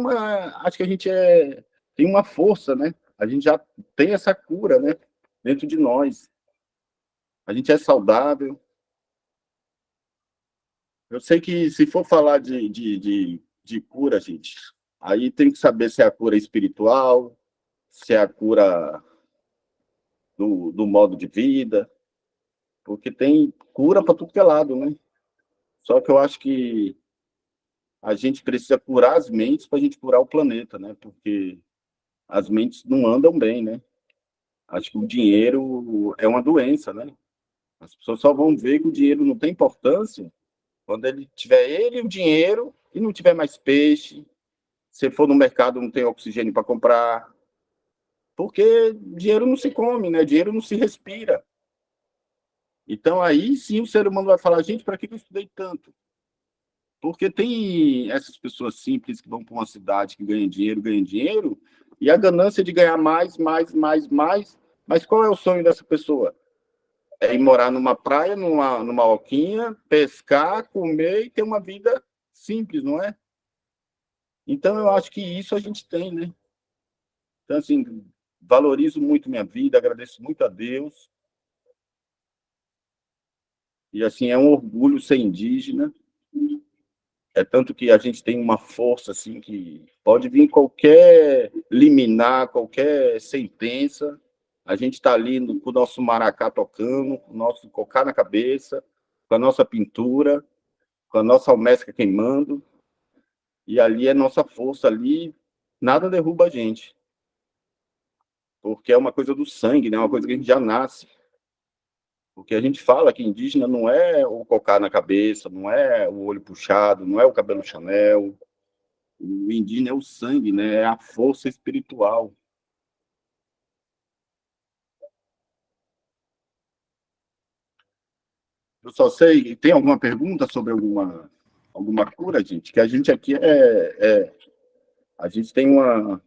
acho que a gente tem uma força, né? A gente já tem essa cura, né? Dentro de nós. A gente é saudável. Eu sei que se for falar de cura, gente, aí tem que saber se é a cura espiritual, se é a cura do modo de vida, porque tem cura para tudo que é lado, né? Só que eu acho que a gente precisa curar as mentes para a gente curar o planeta, né? Porque as mentes não andam bem, né? Acho que o dinheiro é uma doença, né? As pessoas só vão ver que o dinheiro não tem importância quando ele tiver ele e o dinheiro e não tiver mais peixe. Se for no mercado, não tem oxigênio para comprar. Porque dinheiro não se come, né? Dinheiro não se respira. Então, aí sim o ser humano vai falar, gente, para que eu estudei tanto? Porque tem essas pessoas simples que vão para uma cidade que ganham dinheiro, e a ganância de ganhar mais, mais, mais, mais. Mas qual é o sonho dessa pessoa? É ir morar numa praia, numa alquinha, pescar, comer e ter uma vida simples, não é? Então, eu acho que isso a gente tem, né? Então, assim, valorizo muito minha vida, agradeço muito a Deus. E, assim, é um orgulho ser indígena. É tanto que a gente tem uma força, assim, que pode vir qualquer liminar, qualquer sentença. A gente está ali com o nosso maracá tocando, com o nosso cocá na cabeça, com a nossa pintura, com a nossa almesca queimando. E ali é nossa força, ali nada derruba a gente. Porque é uma coisa do sangue, né? É uma coisa que a gente já nasce. Porque a gente fala que indígena não é o cocá na cabeça, não é o olho puxado, não é o cabelo Chanel. O indígena é o sangue, né? É a força espiritual. Eu só sei, tem alguma pergunta sobre alguma cura, gente? Que a gente aqui a gente tem uma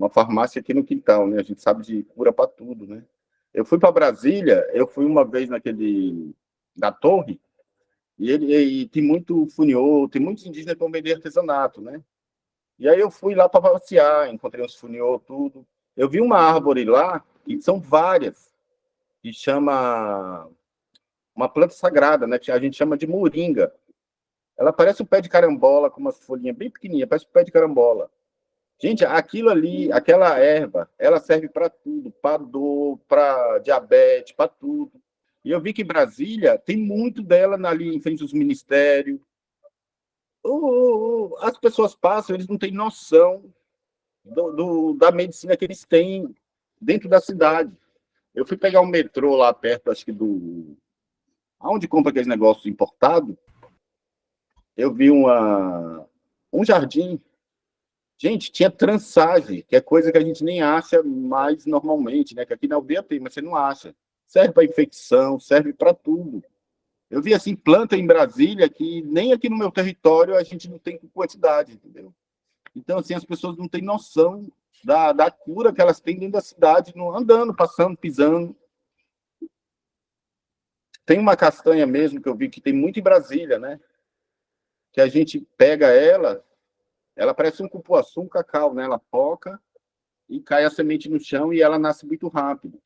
farmácia aqui no quintal, né? A gente sabe de cura para tudo, né? Eu fui para Brasília, eu fui uma vez naquele da Torre, e tem muito funiô, tem muitos indígenas que vão vender artesanato, né? E aí eu fui lá para passear, encontrei uns funiô, tudo. Eu vi uma árvore lá, e são várias, que chama uma planta sagrada, né? Que a gente chama de moringa. Ela parece um pé de carambola, com umas folhinhas bem pequenininhas, parece um pé de carambola. Gente, aquilo ali, aquela erva, ela serve para tudo, para dor, para diabetes, para tudo. E eu vi que em Brasília tem muito dela ali em frente aos ministérios. As pessoas passam, eles não têm noção da medicina que eles têm dentro da cidade. Eu fui pegar um metrô lá perto, acho que aonde compra aqueles negócios importados, eu vi um jardim. Gente, tinha trançagem, que é coisa que a gente nem acha mais normalmente, né? Que aqui na aldeia tem, mas você não acha. Serve para infecção, serve para tudo. Eu vi assim planta em Brasília que nem aqui no meu território a gente não tem quantidade, entendeu? Então, assim, as pessoas não têm noção da cura que elas têm dentro da cidade, andando, passando, pisando. Tem uma castanha mesmo que eu vi que tem muito em Brasília, né? Que a gente pega ela parece um cupuaçu, um cacau, né? Ela poca e cai a semente no chão e ela nasce muito rápido.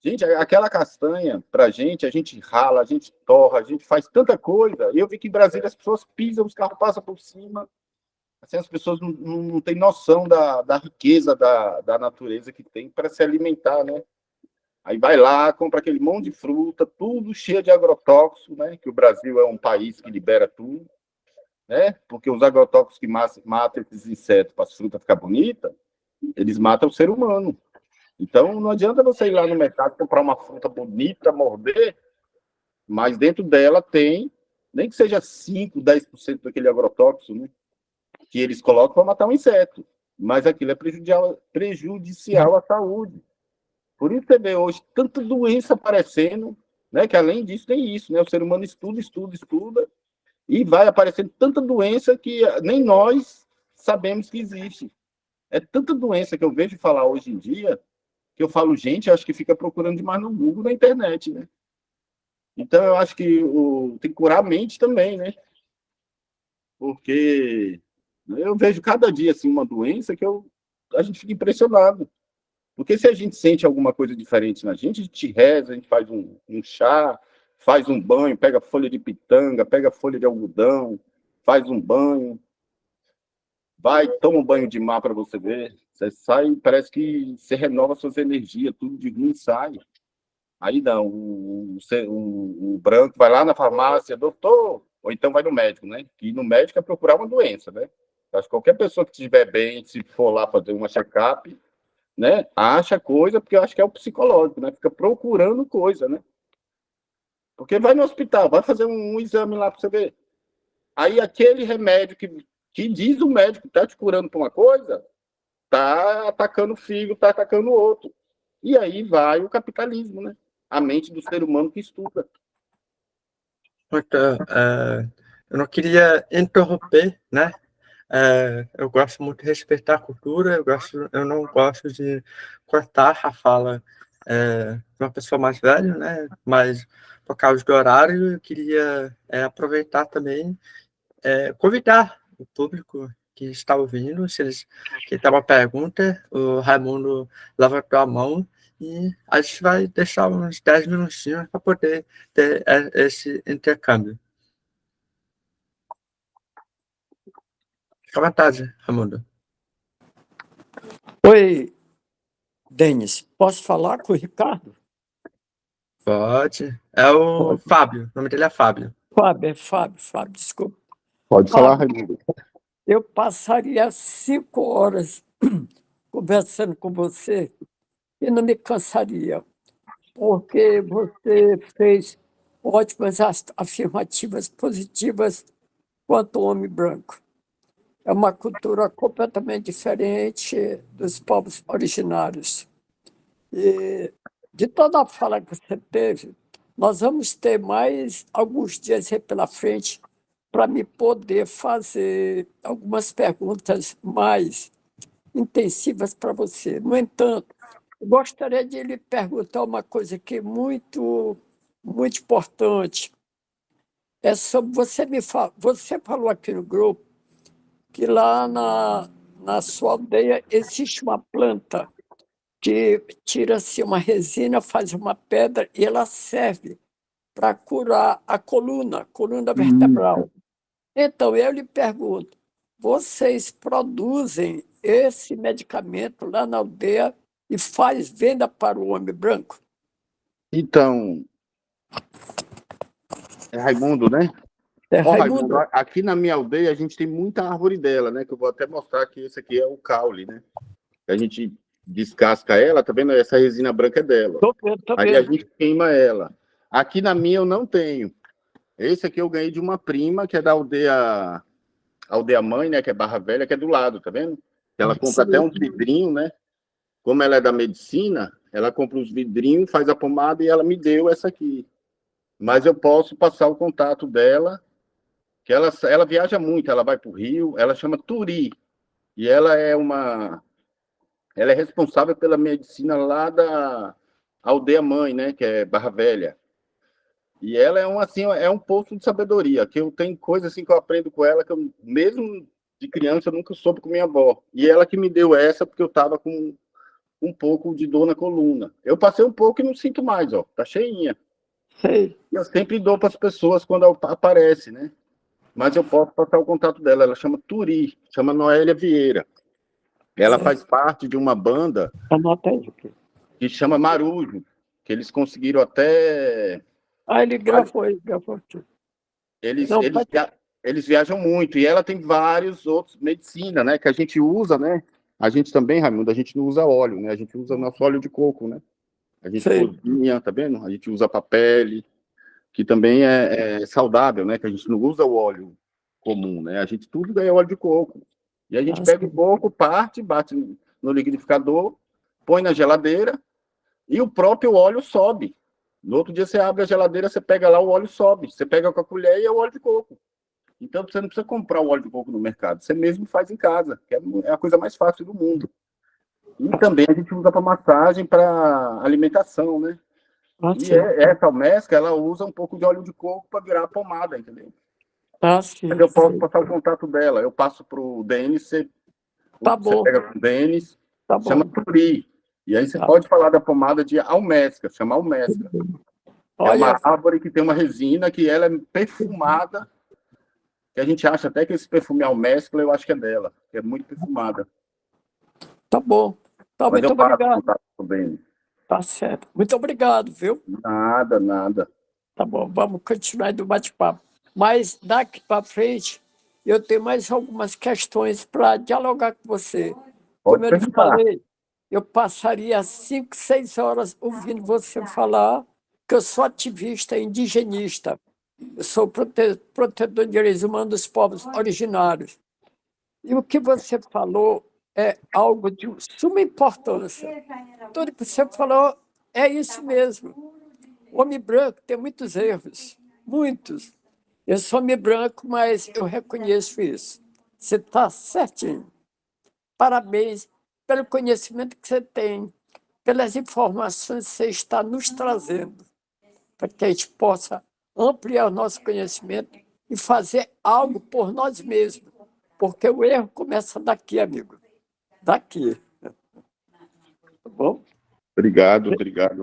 Gente, aquela castanha, pra gente, a gente rala, a gente torra, a gente faz tanta coisa. E eu vi que em Brasília as pessoas pisam, os carros passam por cima. Assim, as pessoas não têm noção da riqueza da natureza que tem para se alimentar, né? Aí vai lá, compra aquele monte de fruta, tudo cheio de agrotóxico, né? Que o Brasil é um país que libera tudo, né? Porque os agrotóxicos que matam esses insetos para as frutas ficar bonitas, eles matam o ser humano. Então, não adianta você ir lá no mercado comprar uma fruta bonita, morder, mas dentro dela tem, nem que seja 5, 10% daquele agrotóxico, né? Que eles colocam para matar um inseto. Mas aquilo é prejudicial à saúde. Por isso você vê hoje tanta doença aparecendo, né? Que além disso tem isso, né? O ser humano estuda, e vai aparecendo tanta doença que nem nós sabemos que existe. É tanta doença que eu vejo falar hoje em dia, que eu falo, gente, acho que fica procurando demais no Google, na internet, né? Então eu acho que tem que curar a mente também, né? Porque eu vejo cada dia assim uma doença que a gente fica impressionado. Porque se a gente sente alguma coisa diferente na gente, a gente reza, a gente faz um chá, faz um banho, pega folha de pitanga, pega folha de algodão, faz um banho, vai, toma um banho de mar para você ver. Você sai, parece que você renova suas energias, tudo de ruim sai. Aí não, o branco vai lá na farmácia, doutor, ou então vai no médico, né? E no médico é procurar uma doença, né? Acho que qualquer pessoa que estiver bem, se for lá fazer uma check-up, né? Acha coisa, porque eu acho que é o psicológico, né? Fica procurando coisa, né? Porque vai no hospital, vai fazer um exame lá para você ver. Aí aquele remédio que diz o médico que está te curando por uma coisa, tá atacando o filho, tá atacando o outro. E aí vai o capitalismo, né? A mente do ser humano que estuda. Eu não queria interromper, né? Eu gosto muito de respeitar a cultura, eu não gosto de cortar a fala de uma pessoa mais velha, né? Mas por causa do horário, eu queria aproveitar também, convidar o público que está ouvindo, se eles que tem uma pergunta, o Raimundo levantou a mão e a gente vai deixar uns 10 minutinhos para poder ter esse intercâmbio. Fica à vontade, Raimundo. Oi, Denis, posso falar com o Ricardo? Pode. É o Fábio, o nome dele é Fábio. Fábio, desculpa. Pode falar, Fábio, Raimundo. eu passaria 5 horas conversando com você e não me cansaria, porque você fez ótimas afirmativas positivas quanto ao homem branco. É uma cultura completamente diferente dos povos originários. E de toda a fala que você teve, nós vamos ter mais alguns dias aí pela frente para me poder fazer algumas perguntas mais intensivas para você. No entanto, eu gostaria de lhe perguntar uma coisa que é muito importante. É sobre você falou aqui no grupo que lá na sua aldeia existe uma planta que tira-se uma resina, faz uma pedra e ela serve para curar a coluna vertebral. Então, eu lhe pergunto, vocês produzem esse medicamento lá na aldeia e faz venda para o homem branco? Então, é Raimundo, né? Ó, Raimundo, aqui na minha aldeia a gente tem muita árvore dela, né? Que eu vou até mostrar que esse aqui é o caule, né? A gente descasca ela, tá vendo? Essa resina branca é dela. Tô vendo. Aí a gente queima ela. Aqui na minha eu não tenho. Esse aqui eu ganhei de uma prima que é da aldeia mãe, né? Que é Barra Velha, que é do lado, tá vendo? Ela compra até uns vidrinhos, né? Como ela é da medicina, ela compra os vidrinhos, faz a pomada e ela me deu essa aqui. Mas eu posso passar o contato dela, que ela viaja muito, ela vai para o Rio, ela chama Turi, e ela é responsável pela medicina lá da aldeia mãe, né, que é Barra Velha. E ela é assim, é um poço de sabedoria, que eu tenho coisas assim que eu aprendo com ela, que eu, mesmo de criança, eu nunca soube com minha avó. E ela que me deu essa, porque eu estava com um pouco de dor na coluna. Eu passei um pouco e não sinto mais, ó, tá cheinha. Sei. Eu sempre dou para as pessoas quando aparece, né? Mas eu posso passar o contato dela. Ela chama Turi, chama Noélia Vieira. Ela faz parte de uma banda Anota aí. que chama Marujo, que eles conseguiram até. Ah, ele gravou aqui. Eles, Não, eles, via- eles viajam muito. E ela tem vários outros medicina, né? Que a gente usa, né? A gente também, Raimundo, a gente não usa óleo, né? A gente usa nosso óleo de coco, né? A gente sei. cozinha, tá vendo? A gente usa para pele, que também é saudável, né? Que a gente não usa o óleo comum, né? A gente tudo é óleo de coco. E a gente pega o coco, bate no liquidificador, põe na geladeira e o próprio óleo sobe. No outro dia você abre a geladeira, você pega lá, o óleo sobe. Você pega com a colher e é o óleo de coco. Então você não precisa comprar o óleo de coco no mercado, você mesmo faz em casa, que é a coisa mais fácil do mundo. E também a gente usa para massagem, para alimentação, né? E essa almesca, ela usa um pouco de óleo de coco para virar a pomada, entendeu? Sim, Mas eu posso sei. passar o contato dela. Eu passo para o Denis, Tá você bom, pega com o Denis, tá chama bom. Turi. E aí você Tá. pode falar da pomada de almesca, chama almesca. É Olha, uma árvore que tem uma resina que ela é perfumada, que a gente acha até que esse perfume almesca, eu acho que é dela, que é muito perfumada. tá bom. Tá, Mas muito eu passo o obrigado. contato com o Denis. Tá certo. Muito obrigado, viu? Nada, nada. Tá bom, vamos continuar do bate-papo. Mas daqui para frente, eu tenho mais algumas questões para dialogar com você. Como Pode eu lhe perguntar. falei, eu passaria 5, 6 horas ouvindo você falar que eu sou ativista indigenista. Eu sou protetor de direitos humanos dos povos originários. E o que você falou é algo de suma importância. Tudo que você falou é isso mesmo. O homem branco tem muitos erros, muitos. Eu sou homem branco, mas eu reconheço isso. Você está certinho. Parabéns pelo conhecimento que você tem, pelas informações que você está nos trazendo, para que a gente possa ampliar o nosso conhecimento e fazer algo por nós mesmos. Porque o erro começa daqui, amigo. Daqui. Tá bom? Obrigado,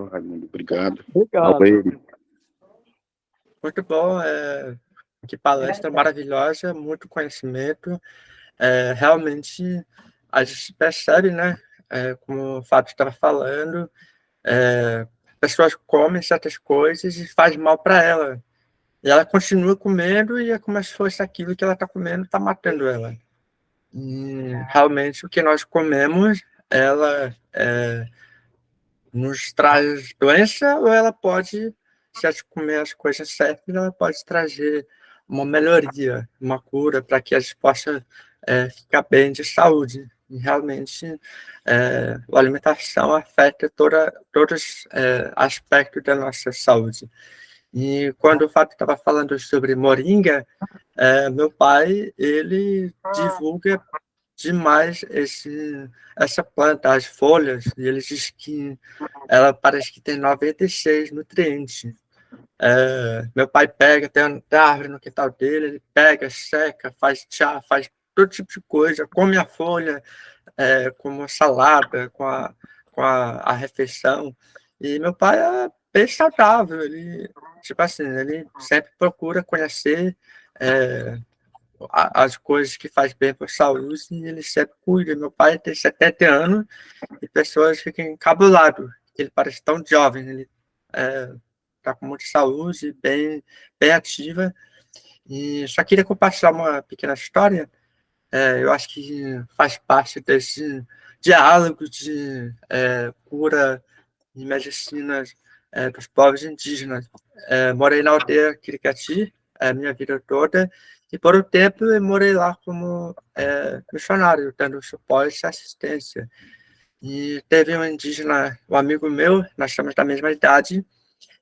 Raimundo. Obrigado. Obrigado. Muito bom, que palestra maravilhosa, muito conhecimento. Realmente, a gente percebe, né, como o Fábio estava falando, pessoas comem certas coisas e faz mal para ela. E ela continua comendo e é como se fosse aquilo que ela está comendo, está matando ela. E realmente o que nós comemos, ela nos traz doença ou ela pode, se a gente comer as coisas certas, ela pode trazer uma melhoria, uma cura para que a gente possa ficar bem de saúde. E realmente a alimentação afeta todos os aspectos da nossa saúde. E quando o Fábio estava falando sobre moringa, meu pai, ele divulga demais essa planta, as folhas, e ele diz que ela parece que tem 96 nutrientes. Meu pai pega, tem árvore no quintal dele, ele pega, seca, faz chá, faz todo tipo de coisa, come a folha, como salada, com a refeição. E meu pai é bem saudável, ele, tipo assim, ele sempre procura conhecer as coisas que faz bem para a saúde e ele sempre cuida. Meu pai tem 70 anos e pessoas ficam encabuladas, ele parece tão jovem, ele está com muita saúde, bem ativa. E só queria compartilhar uma pequena história. Eu acho que faz parte desse diálogo de cura e medicina dos povos indígenas. Morei na aldeia Quiricati a minha vida toda e por um tempo eu morei lá como missionário, dando suporte e assistência. E teve um indígena, um amigo meu, nós somos da mesma idade,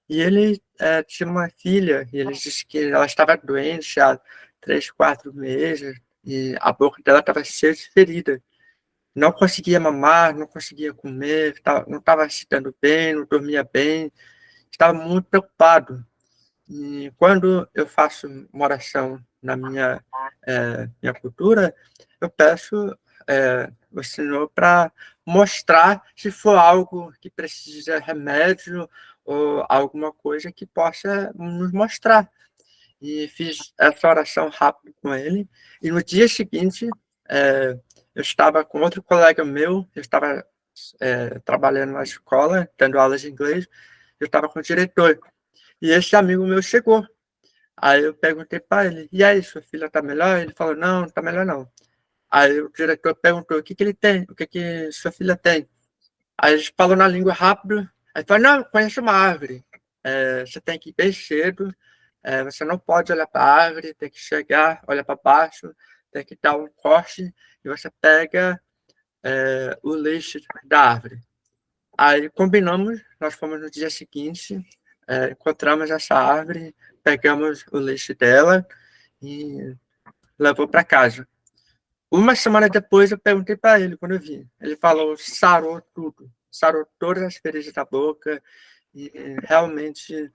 e ele tinha uma filha, e ele disse que ela estava doente há 3, 4 meses, e a boca dela estava cheia de ferida. Não conseguia mamar, não conseguia comer, não estava se dando bem, não dormia bem, estava muito preocupado. E quando eu faço uma oração na minha cultura, eu peço o Senhor para mostrar se for algo que precisa de remédio ou alguma coisa que possa nos mostrar. E fiz essa oração rápido com ele. E no dia seguinte, eu estava com outro colega meu, eu estava trabalhando na escola, dando aulas de inglês, eu estava com o diretor. E esse amigo meu chegou. Aí eu perguntei para ele, e aí, sua filha tá melhor? Ele falou, não tá melhor não. Aí o diretor perguntou, o que ele tem? O que sua filha tem? Aí ele falou na língua rápido, aí falou, não, conheço uma árvore. Você tem que ir bem cedo, você não pode olhar para a árvore, tem que chegar, olhar para baixo, tem que dar um corte, e você pega o leite da árvore. Aí combinamos, nós fomos no dia seguinte, encontramos essa árvore, pegamos o leite dela e levou para casa. Uma semana depois eu perguntei para ele, quando eu vi. Ele falou, sarou tudo, sarou todas as feridas da boca e realmente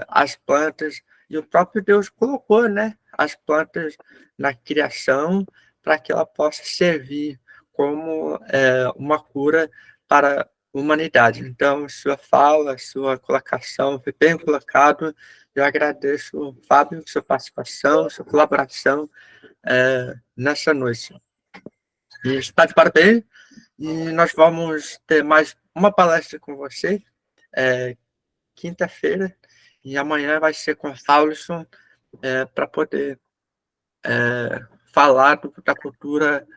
as plantas, e o próprio Deus colocou, né, as plantas na criação para que ela possa servir como uma cura para a humanidade. Então, sua fala, sua colocação foi bem colocado. Eu agradeço, Fábio, sua participação, sua colaboração nessa noite. E está de parabéns. E nós vamos ter mais uma palestra com você, quinta-feira, e amanhã vai ser com Raulson, para poder falar da cultura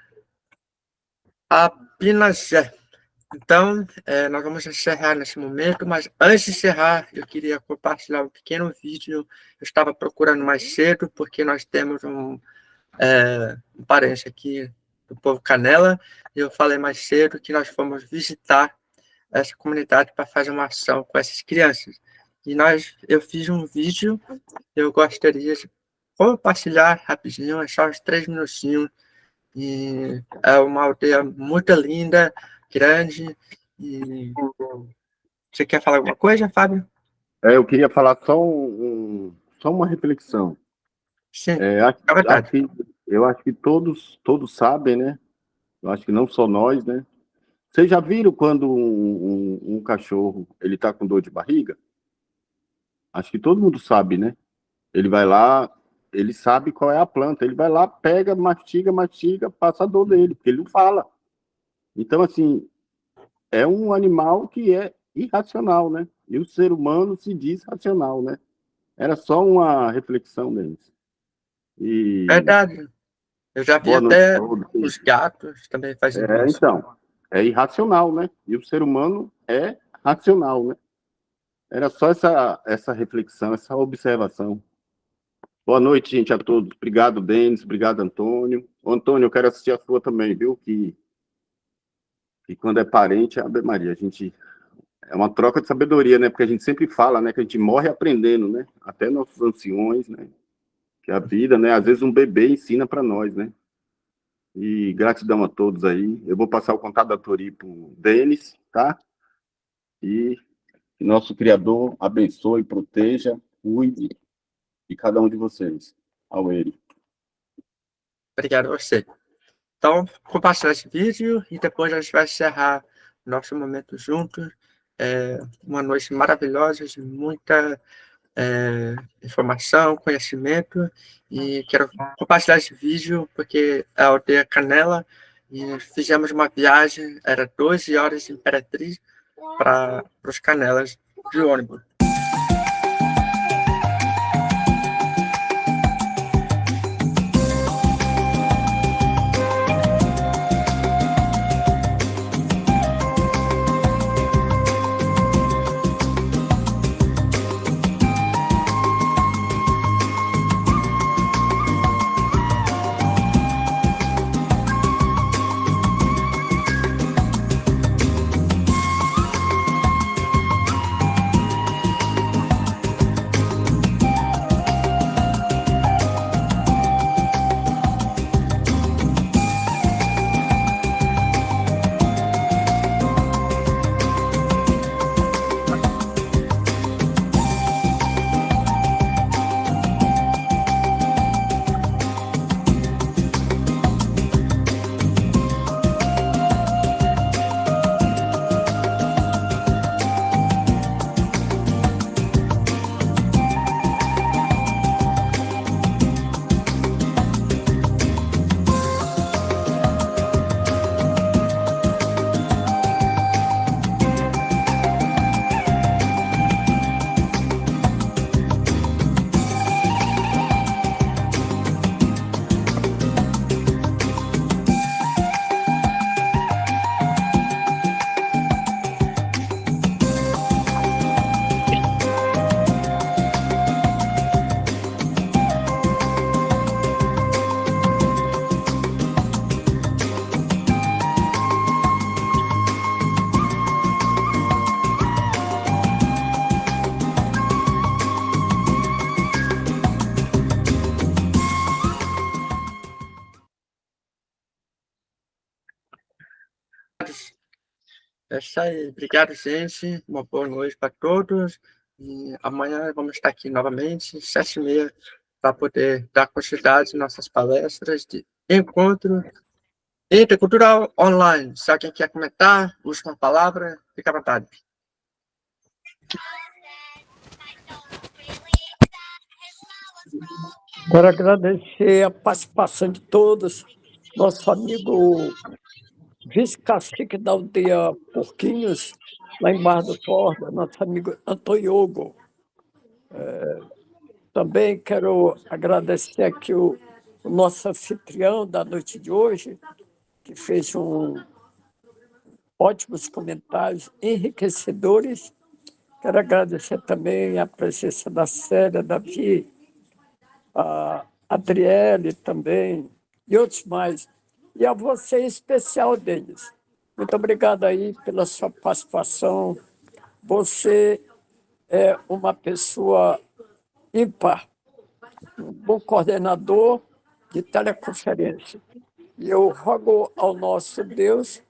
Apinagé. Então, nós vamos encerrar nesse momento, mas antes de encerrar, eu queria compartilhar um pequeno vídeo. Eu estava procurando mais cedo, porque nós temos um parente aqui do povo Canela, e eu falei mais cedo que nós fomos visitar essa comunidade para fazer uma ação com essas crianças. E eu fiz um vídeo, eu gostaria de compartilhar rapidinho, é só uns 3 minutinhos, e é uma aldeia muito linda, grande, e você quer falar alguma coisa, Fábio? Eu queria falar só uma reflexão. Sim, à vontade. Eu acho que todos sabem, né? Eu acho que não só nós, né? Vocês já viram quando um cachorro ele tá com dor de barriga? Acho que todo mundo sabe, né? Ele vai lá, ele sabe qual é a planta, ele vai lá, pega, mastiga, passa a dor dele, porque ele não fala. Então, assim, é um animal que é irracional, né? E o ser humano se diz racional, né? Era só uma reflexão deles. E Verdade. Eu já vi boa noite até a todos. os gatos também fazendo isso. Então, é irracional, né? E o ser humano é racional, né? Era só essa reflexão, essa observação. Boa noite, gente, a todos. Obrigado, Denis. Obrigado, Antônio. Ô, Antônio, eu quero assistir a sua também, viu? Que quando é parente, Ave Maria, a gente... É uma troca de sabedoria, né? Porque a gente sempre fala, né? Que a gente morre aprendendo, né? Até nossos anciões, né? Que a vida, né? Às vezes um bebê ensina para nós, né? E gratidão a todos aí. Eu vou passar o contato da Tori pro Denis, tá? E que nosso Criador abençoe, proteja, cuide de cada um de vocês. Ao ele. Obrigado a você. Então, compartilhar esse vídeo e depois a gente vai encerrar nosso momento juntos. Uma noite maravilhosa, de muita informação, conhecimento, e quero compartilhar esse vídeo porque é a aldeia Canela e fizemos uma viagem, era 12 horas de Imperatriz para os Canelas de ônibus. isso aí. Obrigado, gente. Uma boa noite para todos. E amanhã vamos estar aqui novamente, 7h30, para poder dar continuidade às nossas palestras de encontro intercultural online. Se alguém quer comentar, última palavra, fica à vontade. Quero agradecer a participação de todos. Nosso amigo vice-cacique da aldeia Porquinhos, lá em Barra do Corda, nosso amigo Antoiogo. Também quero agradecer aqui o nosso anfitrião da noite de hoje, que fez ótimos comentários enriquecedores. Quero agradecer também a presença da Célia, Davi, a Adriele também, e outros mais. E a você em especial, Denis. Muito obrigado aí pela sua participação. Você é uma pessoa ímpar, um bom coordenador de teleconferência. E eu rogo ao nosso Deus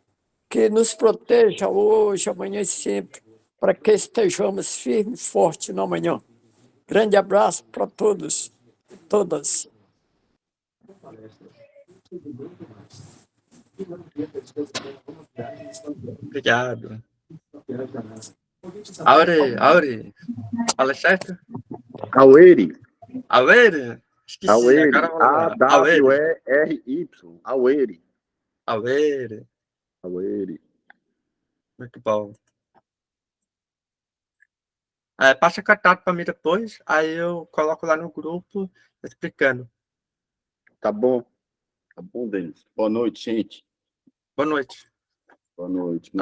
que nos proteja hoje, amanhã e sempre, para que estejamos firmes e fortes no amanhã. Grande abraço para todos e todas. Obrigado. Aure. Fala certo? Aueri. Auere? Esqueci, Aueri. agora eu vou lembrar. Auere. A-W-E-R-Y. Aueri. Auere. Aueri. Muito bom. Passa contato para mim depois, aí eu coloco lá no grupo explicando. Tá bom, Denis. Boa noite, gente. Boa noite. Boa noite.